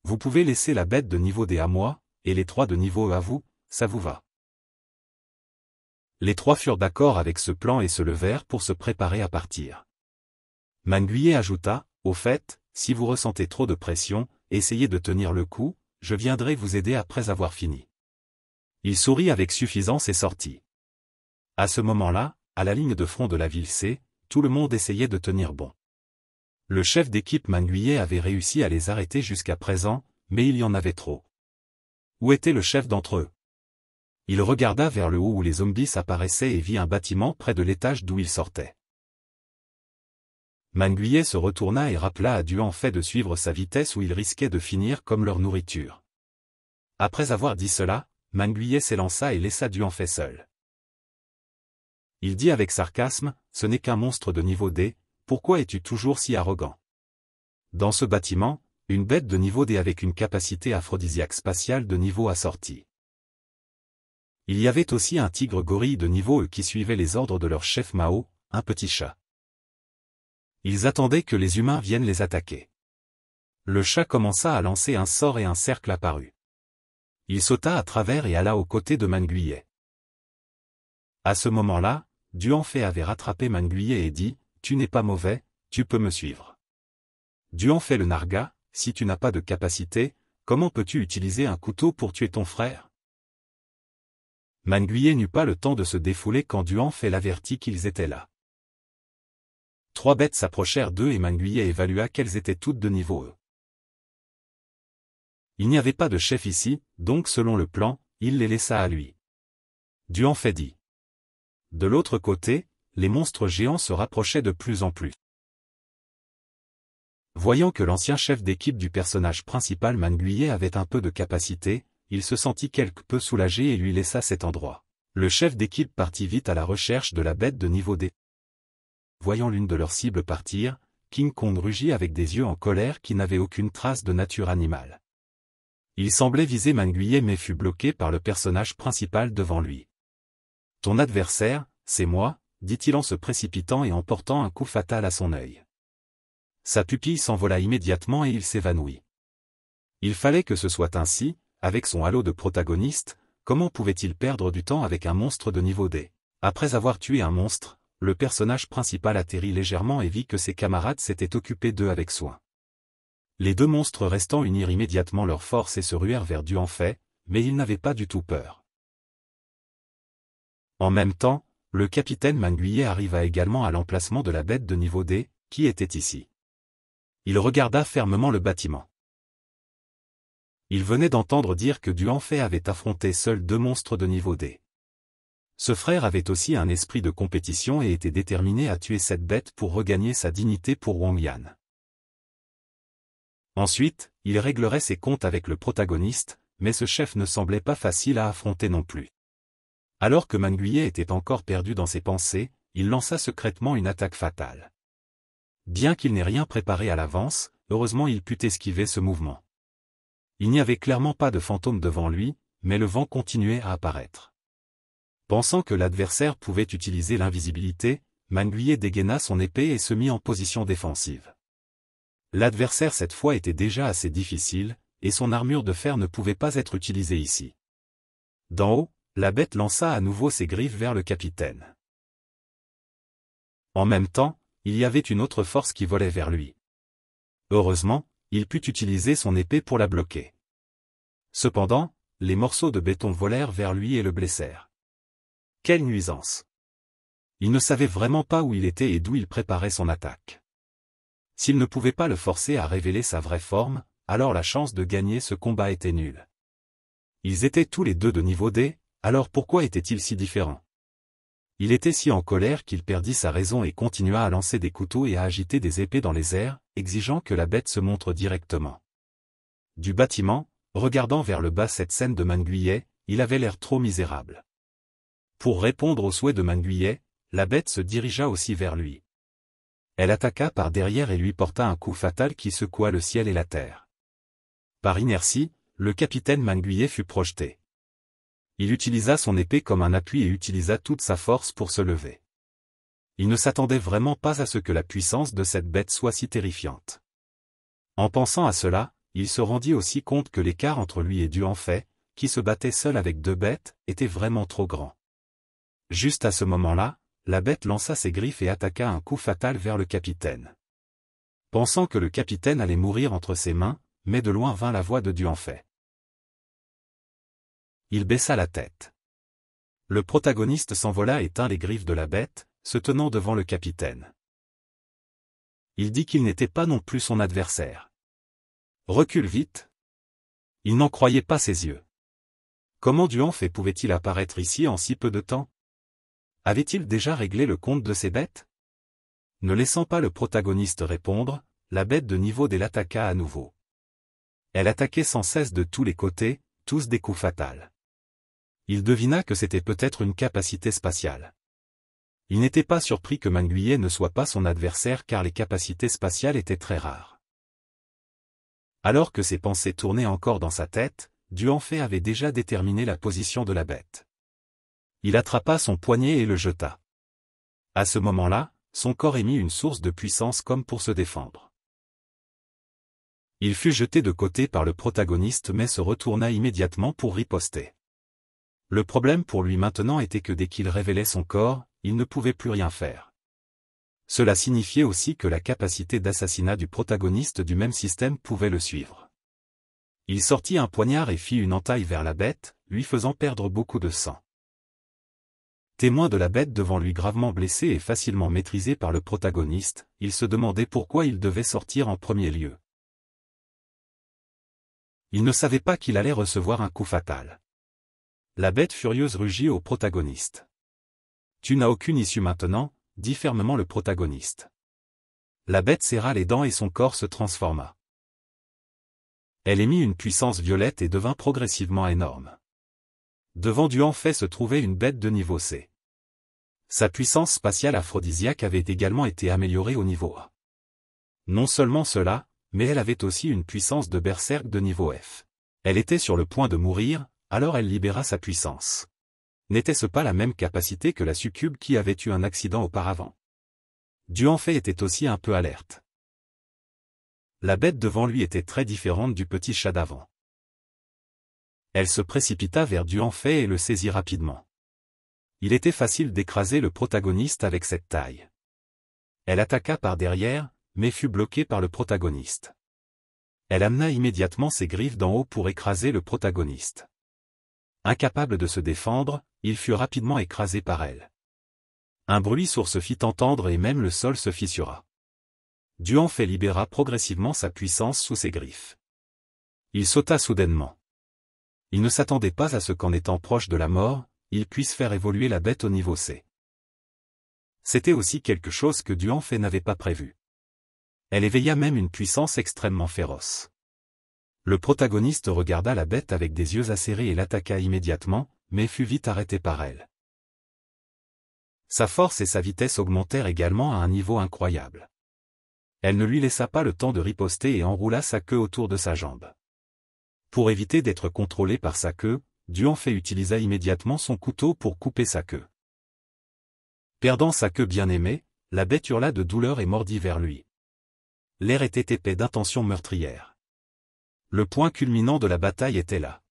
Vous pouvez laisser la bête de niveau D à moi, et les 3 de niveau E à vous, ça vous va. Les 3 furent d'accord avec ce plan et se levèrent pour se préparer à partir. Manguier ajouta, au fait, si vous ressentez trop de pression, essayez de tenir le coup, je viendrai vous aider après avoir fini. Il sourit avec suffisance et sortit. À ce moment-là, à la ligne de front de la ville C, tout le monde essayait de tenir bon. Le chef d'équipe Manguier avait réussi à les arrêter jusqu'à présent, mais il y en avait trop. Où était le chef d'entre eux? Il regarda vers le haut où les zombies apparaissaient et vit un bâtiment près de l'étage d'où ils sortaient. Manguier se retourna et rappela à Duanfei de suivre sa vitesse ou il risquait de finir comme leur nourriture. Après avoir dit cela, Manguier s'élança et laissa Duanfei seul. Il dit avec sarcasme, ce n'est qu'un monstre de niveau D, pourquoi es-tu toujours si arrogant? Dans ce bâtiment, une bête de niveau D avec une capacité aphrodisiaque spatiale de niveau A sortit. Il y avait aussi un tigre gorille de niveau E qui suivait les ordres de leur chef Mao, un petit chat. Ils attendaient que les humains viennent les attaquer. Le chat commença à lancer un sort et un cercle apparut. Il sauta à travers et alla aux côtés de Manguier. À ce moment-là, Duanfei avait rattrapé Manguier et dit, tu n'es pas mauvais, tu peux me suivre. Duanfei le nargua, si tu n'as pas de capacité, comment peux-tu utiliser un couteau pour tuer ton frère? Manguier n'eut pas le temps de se défouler quand Duanfei l'avertit qu'ils étaient là. 3 bêtes s'approchèrent d'eux et Manguier évalua qu'elles étaient toutes de niveau E. Il n'y avait pas de chef ici, donc selon le plan, il les laissa à lui. Duanfei dit. De l'autre côté, les monstres géants se rapprochaient de plus en plus. Voyant que l'ancien chef d'équipe du personnage principal Manguier avait un peu de capacité, il se sentit quelque peu soulagé et lui laissa cet endroit. Le chef d'équipe partit vite à la recherche de la bête de niveau D. Voyant l'une de leurs cibles partir, King Kong rugit avec des yeux en colère qui n'avaient aucune trace de nature animale. Il semblait viser Manguier mais fut bloqué par le personnage principal devant lui. Ton adversaire, c'est moi, dit-il en se précipitant et en portant un coup fatal à son œil. Sa pupille s'envola immédiatement et il s'évanouit. Il fallait que ce soit ainsi, avec son halo de protagoniste, comment pouvait-il perdre du temps avec un monstre de niveau D? Après avoir tué un monstre, le personnage principal atterrit légèrement et vit que ses camarades s'étaient occupés d'eux avec soin. Les 2 monstres restants unirent immédiatement leurs forces et se ruèrent vers Duanfei, mais ils n'avaient pas du tout peur. En même temps, le capitaine Manguier arriva également à l'emplacement de la bête de niveau D, qui était ici. Il regarda fermement le bâtiment. Il venait d'entendre dire que Duanfei avait affronté seuls 2 monstres de niveau D. Ce frère avait aussi un esprit de compétition et était déterminé à tuer cette bête pour regagner sa dignité pour Wang Yan. Ensuite, il réglerait ses comptes avec le protagoniste, mais ce chef ne semblait pas facile à affronter non plus. Alors que Manguier était encore perdu dans ses pensées, il lança secrètement une attaque fatale. Bien qu'il n'ait rien préparé à l'avance, heureusement il put esquiver ce mouvement. Il n'y avait clairement pas de fantôme devant lui, mais le vent continuait à apparaître. Pensant que l'adversaire pouvait utiliser l'invisibilité, Manguier dégaina son épée et se mit en position défensive. L'adversaire cette fois était déjà assez difficile, et son armure de fer ne pouvait pas être utilisée ici. D'en haut, la bête lança à nouveau ses griffes vers le capitaine. En même temps, il y avait une autre force qui volait vers lui. Heureusement, il put utiliser son épée pour la bloquer. Cependant, les morceaux de béton volèrent vers lui et le blessèrent. Quelle nuisance! Il ne savait vraiment pas où il était et d'où il préparait son attaque. S'il ne pouvait pas le forcer à révéler sa vraie forme, alors la chance de gagner ce combat était nulle. Ils étaient tous les deux de niveau D, alors pourquoi étaient-ils si différents? Il était si en colère qu'il perdit sa raison et continua à lancer des couteaux et à agiter des épées dans les airs, exigeant que la bête se montre directement. Du bâtiment, regardant vers le bas cette scène de Manguillet, il avait l'air trop misérable. Pour répondre au souhait de Manguillet, la bête se dirigea aussi vers lui. Elle attaqua par derrière et lui porta un coup fatal qui secoua le ciel et la terre. Par inertie, le capitaine Manguillet fut projeté. Il utilisa son épée comme un appui et utilisa toute sa force pour se lever. Il ne s'attendait vraiment pas à ce que la puissance de cette bête soit si terrifiante. En pensant à cela, il se rendit aussi compte que l'écart entre lui et Duanfai, qui se battait seul avec deux bêtes, était vraiment trop grand. Juste à ce moment-là, la bête lança ses griffes et attaqua un coup fatal vers le capitaine. Pensant que le capitaine allait mourir entre ses mains, mais de loin vint la voix de Duanfai. Il baissa la tête. Le protagoniste s'envola et tint les griffes de la bête, se tenant devant le capitaine. Il dit qu'il n'était pas non plus son adversaire. Recule vite. Il n'en croyait pas ses yeux. Comment Duanfai pouvait-il apparaître ici en si peu de temps? Avait-il déjà réglé le compte de ces bêtes? Ne laissant pas le protagoniste répondre, la bête de niveau D l'attaqua à nouveau. Elle attaquait sans cesse de tous les côtés, tous des coups fatals. Il devina que c'était peut-être une capacité spatiale. Il n'était pas surpris que Manguillet ne soit pas son adversaire car les capacités spatiales étaient très rares. Alors que ses pensées tournaient encore dans sa tête, Duanfai avait déjà déterminé la position de la bête. Il attrapa son poignet et le jeta. À ce moment-là, son corps émit une source de puissance comme pour se défendre. Il fut jeté de côté par le protagoniste mais se retourna immédiatement pour riposter. Le problème pour lui maintenant était que dès qu'il révélait son corps, il ne pouvait plus rien faire. Cela signifiait aussi que la capacité d'assassinat du protagoniste du même système pouvait le suivre. Il sortit un poignard et fit une entaille vers la bête, lui faisant perdre beaucoup de sang. Témoin de la bête devant lui gravement blessé et facilement maîtrisé par le protagoniste, il se demandait pourquoi il devait sortir en premier lieu. Il ne savait pas qu'il allait recevoir un coup fatal. La bête furieuse rugit au protagoniste. « Tu n'as aucune issue maintenant », dit fermement le protagoniste. La bête serra les dents et son corps se transforma. Elle émit une puissance violette et devint progressivement énorme. Devant Duanfai se trouvait une bête de niveau C. Sa puissance spatiale aphrodisiaque avait également été améliorée au niveau A. Non seulement cela, mais elle avait aussi une puissance de berserk de niveau F. Elle était sur le point de mourir, alors elle libéra sa puissance. N'était-ce pas la même capacité que la succube qui avait eu un accident auparavant? Duanfai était aussi un peu alerte. La bête devant lui était très différente du petit chat d'avant. Elle se précipita vers Duanfai et le saisit rapidement. Il était facile d'écraser le protagoniste avec cette taille. Elle attaqua par derrière, mais fut bloquée par le protagoniste. Elle amena immédiatement ses griffes d'en haut pour écraser le protagoniste. Incapable de se défendre, il fut rapidement écrasé par elle. Un bruit sourd se fit entendre et même le sol se fissura. Duanfai libéra progressivement sa puissance sous ses griffes. Il sauta soudainement. Il ne s'attendait pas à ce qu'en étant proche de la mort, il puisse faire évoluer la bête au niveau C. C'était aussi quelque chose que Duanfai n'avait pas prévu. Elle éveilla même une puissance extrêmement féroce. Le protagoniste regarda la bête avec des yeux acérés et l'attaqua immédiatement, mais fut vite arrêté par elle. Sa force et sa vitesse augmentèrent également à un niveau incroyable. Elle ne lui laissa pas le temps de riposter et enroula sa queue autour de sa jambe. Pour éviter d'être contrôlé par sa queue, Duanfai utilisa immédiatement son couteau pour couper sa queue. Perdant sa queue bien-aimée, la bête hurla de douleur et mordit vers lui. l'air était épais d'intentions meurtrières. Le point culminant de la bataille était là.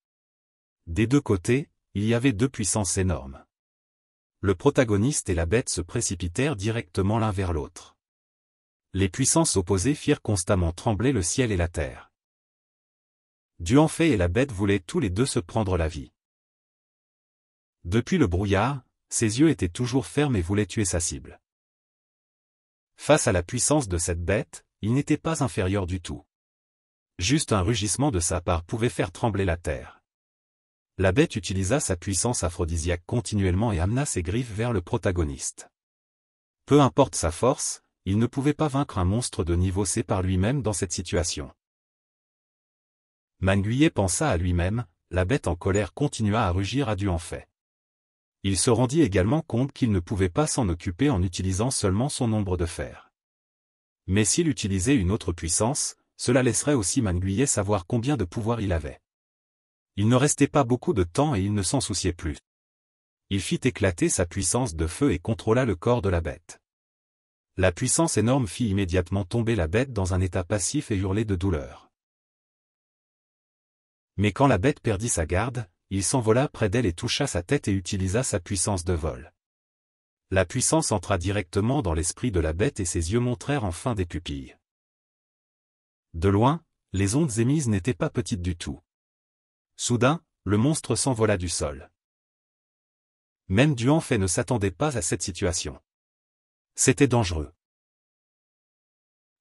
Des deux côtés, il y avait deux puissances énormes. Le protagoniste et la bête se précipitèrent directement l'un vers l'autre. Les puissances opposées firent constamment trembler le ciel et la terre. Duanfei et la bête voulaient tous les deux se prendre la vie. Depuis le brouillard, ses yeux étaient toujours fermes et voulaient tuer sa cible. Face à la puissance de cette bête, il n'était pas inférieur du tout. Juste un rugissement de sa part pouvait faire trembler la terre. La bête utilisa sa puissance aphrodisiaque continuellement et amena ses griffes vers le protagoniste. Peu importe sa force, il ne pouvait pas vaincre un monstre de niveau C par lui-même dans cette situation. Manguier pensa à lui-même, la bête en colère continua à rugir à Duanfei. Il se rendit également compte qu'il ne pouvait pas s'en occuper en utilisant seulement son nombre de fer. Mais s'il utilisait une autre puissance, cela laisserait aussi Manguier savoir combien de pouvoir il avait. Il ne restait pas beaucoup de temps et il ne s'en souciait plus. Il fit éclater sa puissance de feu et contrôla le corps de la bête. La puissance énorme fit immédiatement tomber la bête dans un état passif et hurler de douleur. Mais quand la bête perdit sa garde, il s'envola près d'elle et toucha sa tête et utilisa sa puissance de vol. La puissance entra directement dans l'esprit de la bête et ses yeux montrèrent enfin des pupilles. De loin, les ondes émises n'étaient pas petites du tout. Soudain, le monstre s'envola du sol. Même Duanfei ne s'attendait pas à cette situation. C'était dangereux.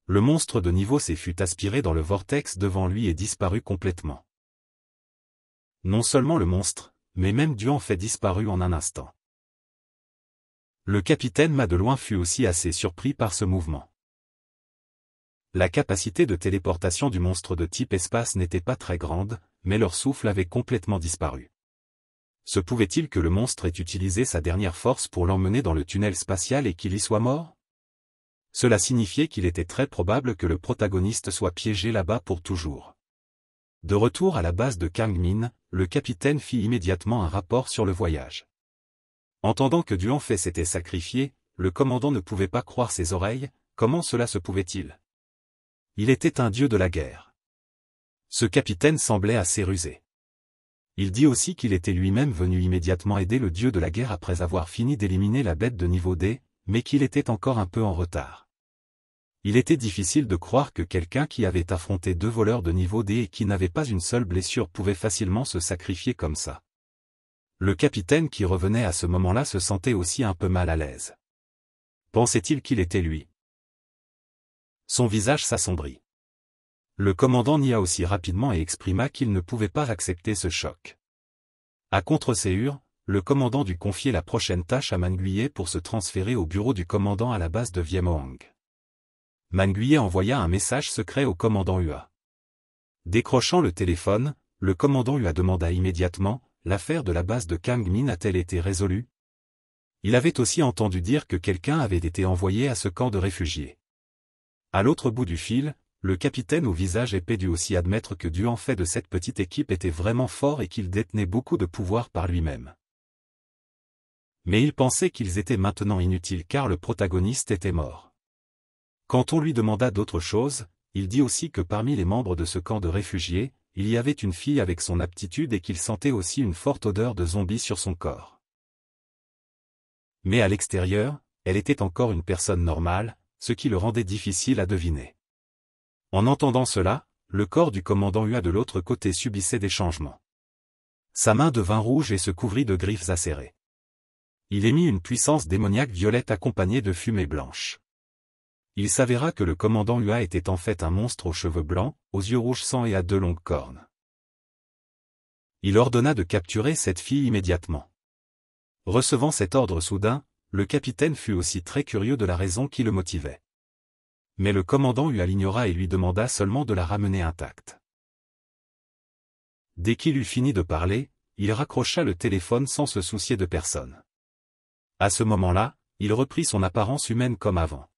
Le monstre de niveau C fut aspiré dans le vortex devant lui et disparut complètement. Non seulement le monstre, mais même Duanfei disparut en un instant. Le capitaine Ma de loin fut aussi assez surpris par ce mouvement. La capacité de téléportation du monstre de type espace n'était pas très grande, mais leur souffle avait complètement disparu. Se pouvait-il que le monstre ait utilisé sa dernière force pour l'emmener dans le tunnel spatial et qu'il y soit mort? Cela signifiait qu'il était très probable que le protagoniste soit piégé là-bas pour toujours. De retour à la base de Kangmin, le capitaine fit immédiatement un rapport sur le voyage. Entendant que Duanfei s'était sacrifié, le commandant ne pouvait pas croire ses oreilles. Comment cela se pouvait-il? Il était un dieu de la guerre. Ce capitaine semblait assez rusé. Il dit aussi qu'il était lui-même venu immédiatement aider le dieu de la guerre après avoir fini d'éliminer la bête de niveau D, mais qu'il était encore un peu en retard. Il était difficile de croire que quelqu'un qui avait affronté deux voleurs de niveau D et qui n'avait pas une seule blessure pouvait facilement se sacrifier comme ça. Le capitaine qui revenait à ce moment-là se sentait aussi un peu mal à l'aise. Pensait-il qu'il était lui? Son visage s'assombrit. Le commandant nia aussi rapidement et exprima qu'il ne pouvait pas accepter ce choc. À contre-séure, le commandant dut confier la prochaine tâche à Manguier pour se transférer au bureau du commandant à la base de Viemoang. Manguier envoya un message secret au commandant Hua. Décrochant le téléphone, le commandant Hua demanda immédiatement, l'affaire de la base de Kangmin a-t-elle été résolue? Il avait aussi entendu dire que quelqu'un avait été envoyé à ce camp de réfugiés. À l'autre bout du fil, le capitaine au visage épais dut aussi admettre que Duanfei de cette petite équipe était vraiment fort et qu'il détenait beaucoup de pouvoir par lui-même. Mais il pensait qu'ils étaient maintenant inutiles car le protagoniste était mort. Quand on lui demanda d'autres choses, il dit aussi que parmi les membres de ce camp de réfugiés, il y avait une fille avec son aptitude et qu'il sentait aussi une forte odeur de zombie sur son corps. Mais à l'extérieur, elle était encore une personne normale, ce qui le rendait difficile à deviner. En entendant cela, le corps du commandant Hua de l'autre côté subissait des changements. Sa main devint rouge et se couvrit de griffes acérées. Il émit une puissance démoniaque violette accompagnée de fumée blanche. Il s'avéra que le commandant Hua était en fait un monstre aux cheveux blancs, aux yeux rouges sang et à deux longues cornes. Il ordonna de capturer cette fille immédiatement. Recevant cet ordre soudain, le capitaine fut aussi très curieux de la raison qui le motivait. Mais le commandant Hua l'ignora et lui demanda seulement de la ramener intacte. Dès qu'il eut fini de parler, il raccrocha le téléphone sans se soucier de personne. À ce moment-là, il reprit son apparence humaine comme avant.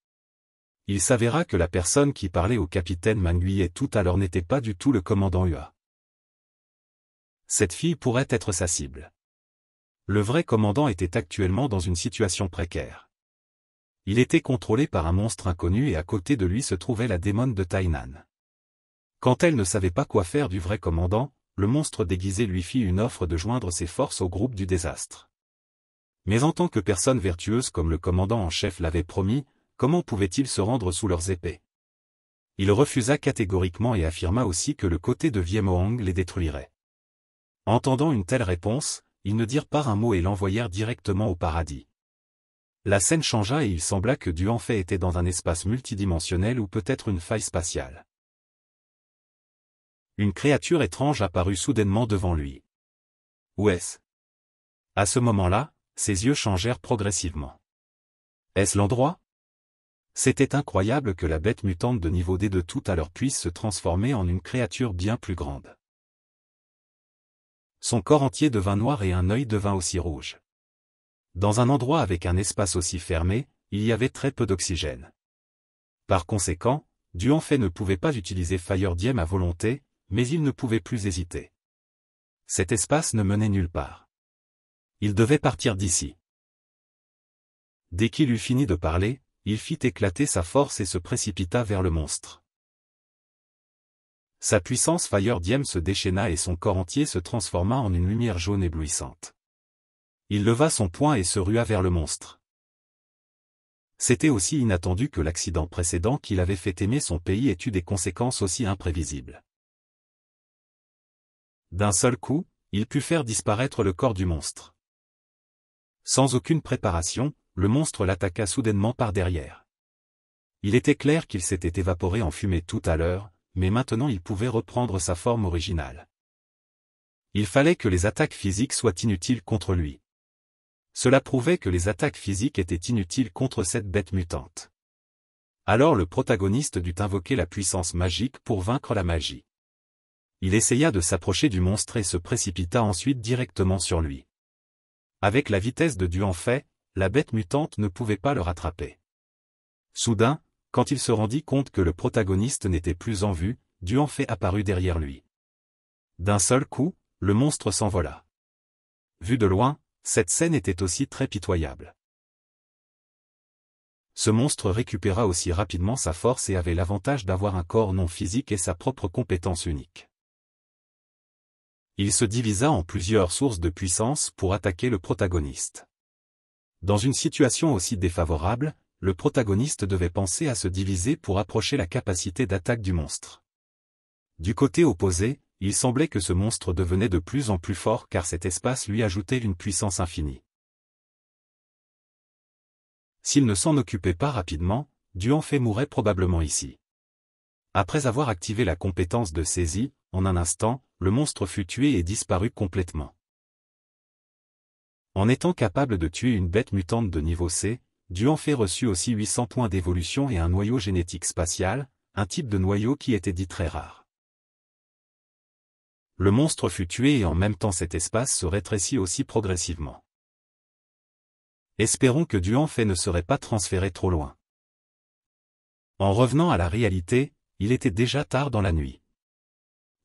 Il s'avéra que la personne qui parlait au capitaine Manguier tout à l'heure n'était pas du tout le commandant Hua. Cette fille pourrait être sa cible. Le vrai commandant était actuellement dans une situation précaire. Il était contrôlé par un monstre inconnu et à côté de lui se trouvait la démone de Tainan. Quand elle ne savait pas quoi faire du vrai commandant, le monstre déguisé lui fit une offre de joindre ses forces au groupe du désastre. Mais en tant que personne vertueuse comme le commandant en chef l'avait promis, comment pouvait-il se rendre sous leurs épées? Il refusa catégoriquement et affirma aussi que le côté de Viemoang les détruirait. Entendant une telle réponse, ils ne dirent pas un mot et l'envoyèrent directement au paradis. La scène changea et il sembla que Duanfei était dans un espace multidimensionnel ou peut-être une faille spatiale. Une créature étrange apparut soudainement devant lui. Où est-ce? À ce moment-là, ses yeux changèrent progressivement. Est-ce l'endroit? C'était incroyable que la bête mutante de niveau D de tout à l'heure puisse se transformer en une créature bien plus grande. Son corps entier devint noir et un œil devint aussi rouge. Dans un endroit avec un espace aussi fermé, il y avait très peu d'oxygène. Par conséquent, Duanfei ne pouvait pas utiliser Fire Diem à volonté, mais il ne pouvait plus hésiter. Cet espace ne menait nulle part. Il devait partir d'ici. Dès qu'il eut fini de parler, il fit éclater sa force et se précipita vers le monstre. Sa puissance Fire Diem se déchaîna et son corps entier se transforma en une lumière jaune éblouissante. Il leva son poing et se rua vers le monstre. C'était aussi inattendu que l'accident précédent qu'il avait fait aimer son pays ait eu des conséquences aussi imprévisibles. D'un seul coup, il put faire disparaître le corps du monstre. Sans aucune préparation, le monstre l'attaqua soudainement par derrière. Il était clair qu'il s'était évaporé en fumée tout à l'heure, mais maintenant il pouvait reprendre sa forme originale. Il fallait que les attaques physiques soient inutiles contre lui. Cela prouvait que les attaques physiques étaient inutiles contre cette bête mutante. Alors le protagoniste dut invoquer la puissance magique pour vaincre la magie. Il essaya de s'approcher du monstre et se précipita ensuite directement sur lui. Avec la vitesse de Duanfei, la bête mutante ne pouvait pas le rattraper. Soudain, quand il se rendit compte que le protagoniste n'était plus en vue, Duanfei apparut derrière lui. D'un seul coup, le monstre s'envola. Vu de loin, cette scène était aussi très pitoyable. Ce monstre récupéra aussi rapidement sa force et avait l'avantage d'avoir un corps non physique et sa propre compétence unique. Il se divisa en plusieurs sources de puissance pour attaquer le protagoniste. Dans une situation aussi défavorable, le protagoniste devait penser à se diviser pour approcher la capacité d'attaque du monstre. Du côté opposé, il semblait que ce monstre devenait de plus en plus fort car cet espace lui ajoutait une puissance infinie. S'il ne s'en occupait pas rapidement, Duanfei mourrait probablement ici. Après avoir activé la compétence de saisie, en un instant, le monstre fut tué et disparut complètement. En étant capable de tuer une bête mutante de niveau C, Duanfei reçut aussi 800 points d'évolution et un noyau génétique spatial, un type de noyau qui était dit très rare. Le monstre fut tué et en même temps cet espace se rétrécit aussi progressivement. Espérons que Duanfei ne serait pas transféré trop loin. En revenant à la réalité, il était déjà tard dans la nuit.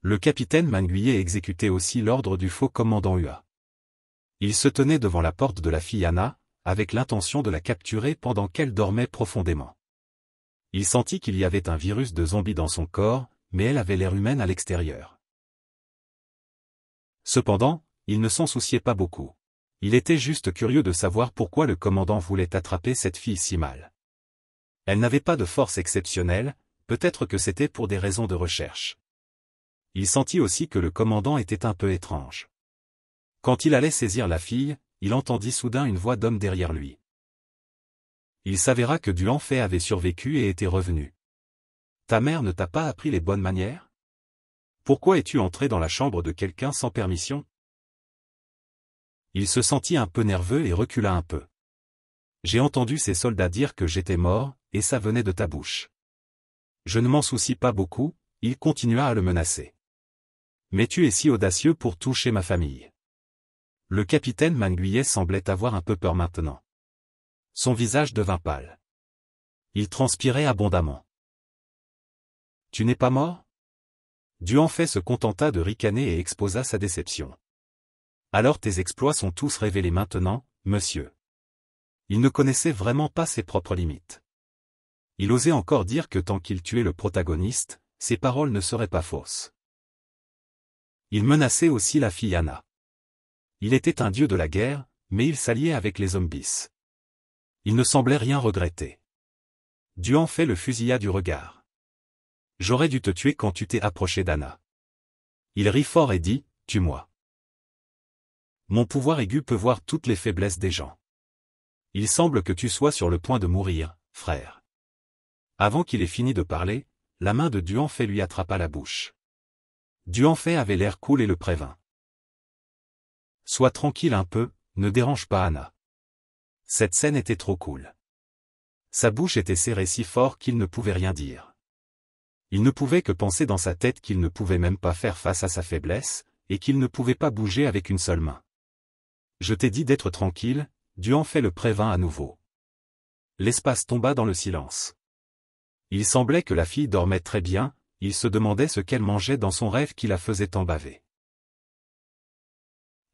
Le capitaine Manguier exécutait aussi l'ordre du faux commandant Hua. Il se tenait devant la porte de la fille Anna, avec l'intention de la capturer pendant qu'elle dormait profondément. Il sentit qu'il y avait un virus de zombie dans son corps, mais elle avait l'air humaine à l'extérieur. Cependant, il ne s'en souciait pas beaucoup. Il était juste curieux de savoir pourquoi le commandant voulait attraper cette fille si mal. Elle n'avait pas de force exceptionnelle, peut-être que c'était pour des raisons de recherche. Il sentit aussi que le commandant était un peu étrange. Quand il allait saisir la fille, il entendit soudain une voix d'homme derrière lui. Il s'avéra que Duanfei avait survécu et était revenu. « Ta mère ne t'a pas appris les bonnes manières ? Pourquoi es-tu entré dans la chambre de quelqu'un sans permission ?» Il se sentit un peu nerveux et recula un peu. « J'ai entendu ces soldats dire que j'étais mort, et ça venait de ta bouche. » Je ne m'en soucie pas beaucoup, il continua à le menacer. « Mais tu es si audacieux pour toucher ma famille. » Le capitaine Manguier semblait avoir un peu peur maintenant. Son visage devint pâle. Il transpirait abondamment. « Tu n'es pas mort ?» Duanfei se contenta de ricaner et exposa sa déception. « Alors tes exploits sont tous révélés maintenant, monsieur. Il ne connaissait vraiment pas ses propres limites. Il osait encore dire que tant qu'il tuait le protagoniste, ses paroles ne seraient pas fausses. Il menaçait aussi la fille Anna. Il était un dieu de la guerre, mais il s'alliait avec les zombies. Il ne semblait rien regretter. Duan fait le fusilla du regard. J'aurais dû te tuer quand tu t'es approché d'Anna. Il rit fort et dit, tue-moi. Mon pouvoir aigu peut voir toutes les faiblesses des gens. Il semble que tu sois sur le point de mourir, frère. Avant qu'il ait fini de parler, la main de Duan fait lui attrapa la bouche. Duan fait avait l'air cool et le prévint. Sois tranquille un peu, ne dérange pas Anna. Cette scène était trop cool. Sa bouche était serrée si fort qu'il ne pouvait rien dire. Il ne pouvait que penser dans sa tête qu'il ne pouvait même pas faire face à sa faiblesse, et qu'il ne pouvait pas bouger avec une seule main. Je t'ai dit d'être tranquille, Duan fait le prévint à nouveau. L'espace tomba dans le silence. Il semblait que la fille dormait très bien, il se demandait ce qu'elle mangeait dans son rêve qui la faisait embaver.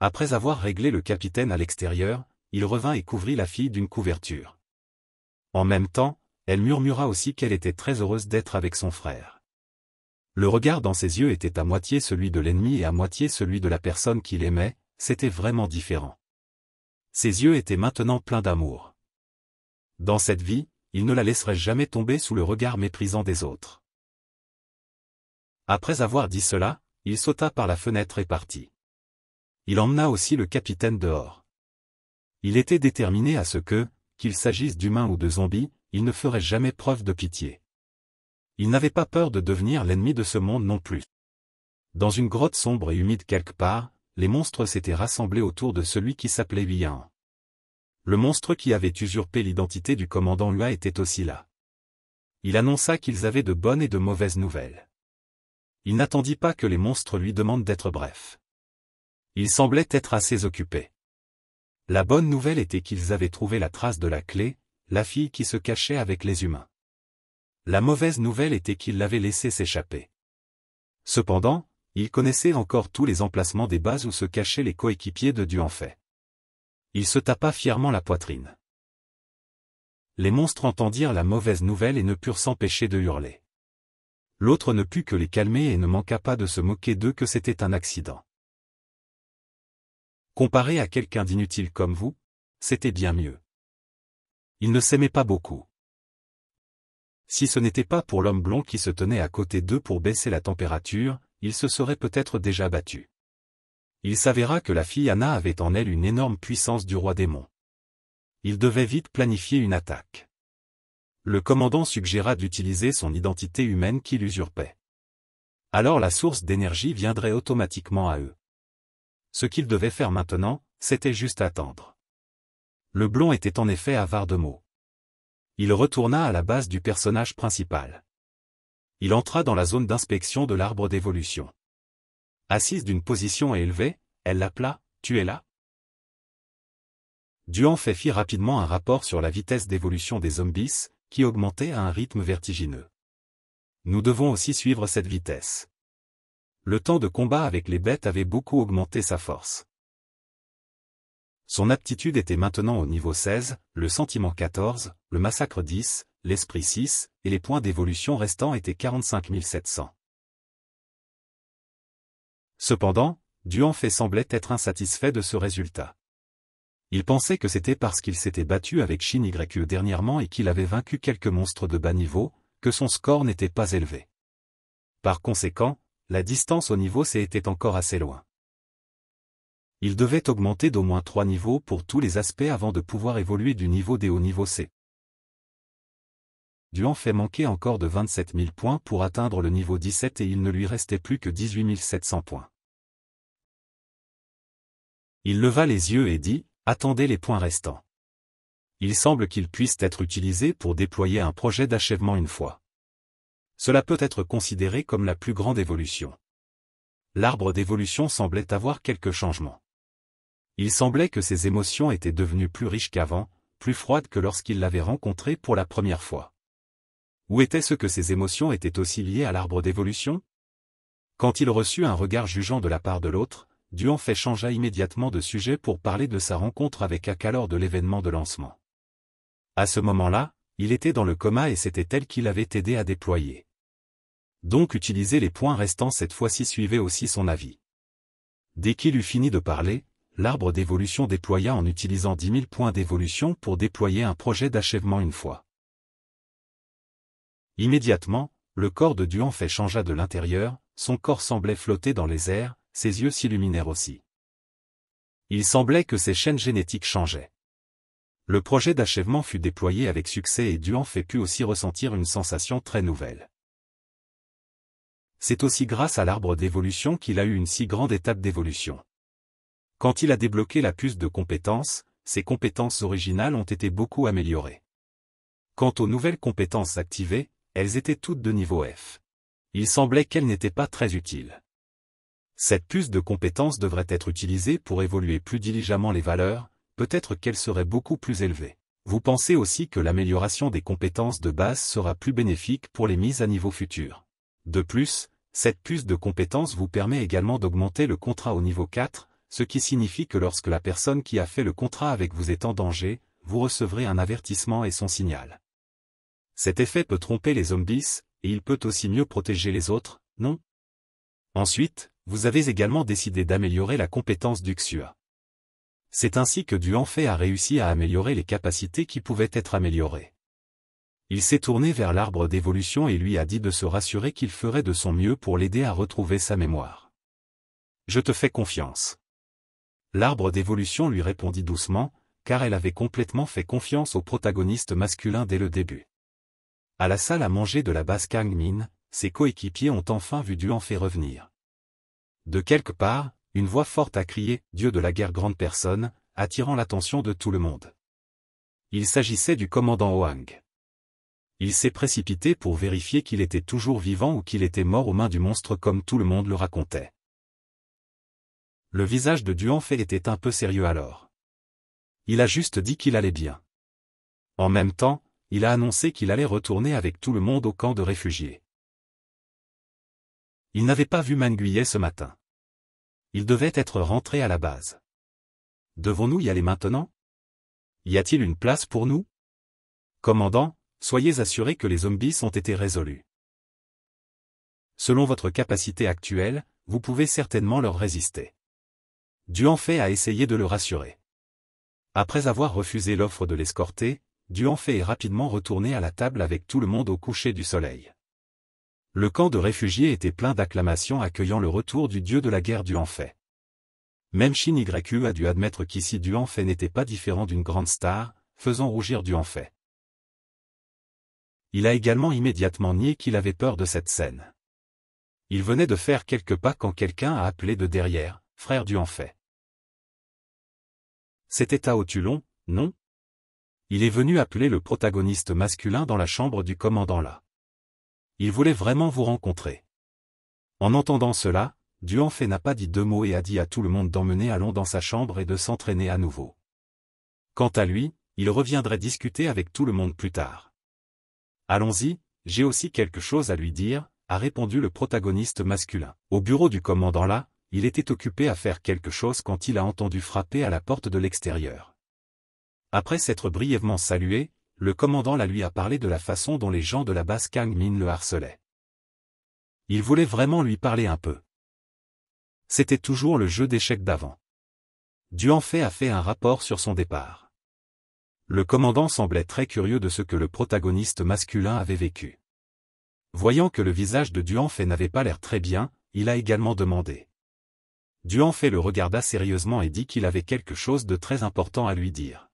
Après avoir réglé le capitaine à l'extérieur, il revint et couvrit la fille d'une couverture. En même temps, elle murmura aussi qu'elle était très heureuse d'être avec son frère. Le regard dans ses yeux était à moitié celui de l'ennemi et à moitié celui de la personne qu'il aimait, c'était vraiment différent. Ses yeux étaient maintenant pleins d'amour. Dans cette vie, il ne la laisserait jamais tomber sous le regard méprisant des autres. Après avoir dit cela, il sauta par la fenêtre et partit. Il emmena aussi le capitaine dehors. Il était déterminé à ce que, qu'il s'agisse d'humains ou de zombies, il ne ferait jamais preuve de pitié. Il n'avait pas peur de devenir l'ennemi de ce monde non plus. Dans une grotte sombre et humide quelque part, les monstres s'étaient rassemblés autour de celui qui s'appelait Huyan. Le monstre qui avait usurpé l'identité du commandant Hua était aussi là. Il annonça qu'ils avaient de bonnes et de mauvaises nouvelles. Il n'attendit pas que les monstres lui demandent d'être bref. Il semblait être assez occupé. La bonne nouvelle était qu'ils avaient trouvé la trace de la clé, la fille qui se cachait avec les humains. La mauvaise nouvelle était qu'ils l'avaient laissée s'échapper. Cependant, il connaissait encore tous les emplacements des bases où se cachaient les coéquipiers de Duanfei. Il se tapa fièrement la poitrine. Les monstres entendirent la mauvaise nouvelle et ne purent s'empêcher de hurler. L'autre ne put que les calmer et ne manqua pas de se moquer d'eux que c'était un accident. Comparé à quelqu'un d'inutile comme vous, c'était bien mieux. Ils ne s'aimaient pas beaucoup. Si ce n'était pas pour l'homme blond qui se tenait à côté d'eux pour baisser la température, ils se seraient peut-être déjà battus. Il s'avéra que la fille Anna avait en elle une énorme puissance du roi démon. Il devait vite planifier une attaque. Le commandant suggéra d'utiliser son identité humaine qui l'usurpait. Alors la source d'énergie viendrait automatiquement à eux. Ce qu'il devait faire maintenant, c'était juste attendre. Le blond était en effet avare de mots. Il retourna à la base du personnage principal. Il entra dans la zone d'inspection de l'arbre d'évolution. Assise d'une position élevée, elle l'appela, « Tu es là ?» Duanfei fit rapidement un rapport sur la vitesse d'évolution des zombies, qui augmentait à un rythme vertigineux. Nous devons aussi suivre cette vitesse. Le temps de combat avec les bêtes avait beaucoup augmenté sa force. Son aptitude était maintenant au niveau 16, le sentiment 14, le massacre 10, l'esprit 6, et les points d'évolution restants étaient 45 700. Cependant, Duanfei semblait être insatisfait de ce résultat. Il pensait que c'était parce qu'il s'était battu avec Shin Yu dernièrement et qu'il avait vaincu quelques monstres de bas niveau, que son score n'était pas élevé. Par conséquent, la distance au niveau C était encore assez loin. Il devait augmenter d'au moins 3 niveaux pour tous les aspects avant de pouvoir évoluer du niveau D au niveau C. Duanfei manquait encore de 27 000 points pour atteindre le niveau 17 et il ne lui restait plus que 18 700 points. Il leva les yeux et dit, « Attendez les points restants. Il semble qu'ils puissent être utilisés pour déployer un projet d'achèvement une fois. Cela peut être considéré comme la plus grande évolution. » L'arbre d'évolution semblait avoir quelques changements. Il semblait que ses émotions étaient devenues plus riches qu'avant, plus froides que lorsqu'il l'avait rencontré pour la première fois. Où était-ce que ces émotions étaient aussi liées à l'arbre d'évolution? Quand il reçut un regard jugeant de la part de l'autre, Duanfei changea immédiatement de sujet pour parler de sa rencontre avec Akka lors de l'événement de lancement. À ce moment-là, il était dans le coma et c'était elle qui l'avait aidé à déployer. Donc utiliser les points restants cette fois-ci suivait aussi son avis. Dès qu'il eut fini de parler, l'arbre d'évolution déploya en utilisant 10 000 points d'évolution pour déployer un projet d'achèvement une fois. Immédiatement, le corps de Duanfei changea de l'intérieur, son corps semblait flotter dans les airs, ses yeux s'illuminèrent aussi. Il semblait que ses chaînes génétiques changeaient. Le projet d'achèvement fut déployé avec succès et Duanfei put aussi ressentir une sensation très nouvelle. C'est aussi grâce à l'arbre d'évolution qu'il a eu une si grande étape d'évolution. Quand il a débloqué la puce de compétences, ses compétences originales ont été beaucoup améliorées. Quant aux nouvelles compétences activées, elles étaient toutes de niveau F. Il semblait qu'elles n'étaient pas très utiles. Cette puce de compétences devrait être utilisée pour évoluer plus diligemment les valeurs, peut-être qu'elle serait beaucoup plus élevée. Vous pensez aussi que l'amélioration des compétences de base sera plus bénéfique pour les mises à niveau futures. De plus, cette puce de compétences vous permet également d'augmenter le contrat au niveau 4, ce qui signifie que lorsque la personne qui a fait le contrat avec vous est en danger, vous recevrez un avertissement et son signal. Cet effet peut tromper les zombies, et il peut aussi mieux protéger les autres, non? Ensuite, vous avez également décidé d'améliorer la compétence d'Uxua. C'est ainsi que Duanfei a réussi à améliorer les capacités qui pouvaient être améliorées. Il s'est tourné vers l'arbre d'évolution et lui a dit de se rassurer qu'il ferait de son mieux pour l'aider à retrouver sa mémoire. Je te fais confiance. L'arbre d'évolution lui répondit doucement, car elle avait complètement fait confiance au protagoniste masculin dès le début. À la salle à manger de la base Kangmin, ses coéquipiers ont enfin vu Duanfei revenir. De quelque part, une voix forte a crié « Dieu de la guerre grande personne », attirant l'attention de tout le monde. Il s'agissait du commandant Hoang. Il s'est précipité pour vérifier qu'il était toujours vivant ou qu'il était mort aux mains du monstre comme tout le monde le racontait. Le visage de Duanfei était un peu sérieux alors. Il a juste dit qu'il allait bien. En même temps, il a annoncé qu'il allait retourner avec tout le monde au camp de réfugiés. Il n'avait pas vu Manguier ce matin. Il devait être rentré à la base. Devons-nous y aller maintenant? Y a-t-il une place pour nous? Commandant, soyez assuré que les zombies ont été résolus. Selon votre capacité actuelle, vous pouvez certainement leur résister. Duanfei a essayé de le rassurer. Après avoir refusé l'offre de l'escorter, Duanfei est rapidement retourné à la table avec tout le monde au coucher du soleil. Le camp de réfugiés était plein d'acclamations accueillant le retour du dieu de la guerre Duanfei. Même Shin Yu a dû admettre qu'ici Duanfei n'était pas différent d'une grande star, faisant rougir Duanfei. Il a également immédiatement nié qu'il avait peur de cette scène. Il venait de faire quelques pas quand quelqu'un a appelé de derrière, « Frère Duanfei ». C'était Tao Tulon, non? Il est venu appeler le protagoniste masculin dans la chambre du commandant là. Il voulait vraiment vous rencontrer. En entendant cela, Duanfei n'a pas dit deux mots et a dit à tout le monde d'emmener Alon dans sa chambre et de s'entraîner à nouveau. Quant à lui, il reviendrait discuter avec tout le monde plus tard. Allons-y, j'ai aussi quelque chose à lui dire, a répondu le protagoniste masculin. Au bureau du commandant là, il était occupé à faire quelque chose quand il a entendu frapper à la porte de l'extérieur. Après s'être brièvement salué, le commandant là lui a parlé de la façon dont les gens de la base Kangmin le harcelaient. Il voulait vraiment lui parler un peu. C'était toujours le jeu d'échecs d'avant. Duanfei a fait un rapport sur son départ. Le commandant semblait très curieux de ce que le protagoniste masculin avait vécu. Voyant que le visage de Duanfei n'avait pas l'air très bien, il a également demandé. Duanfei le regarda sérieusement et dit qu'il avait quelque chose de très important à lui dire.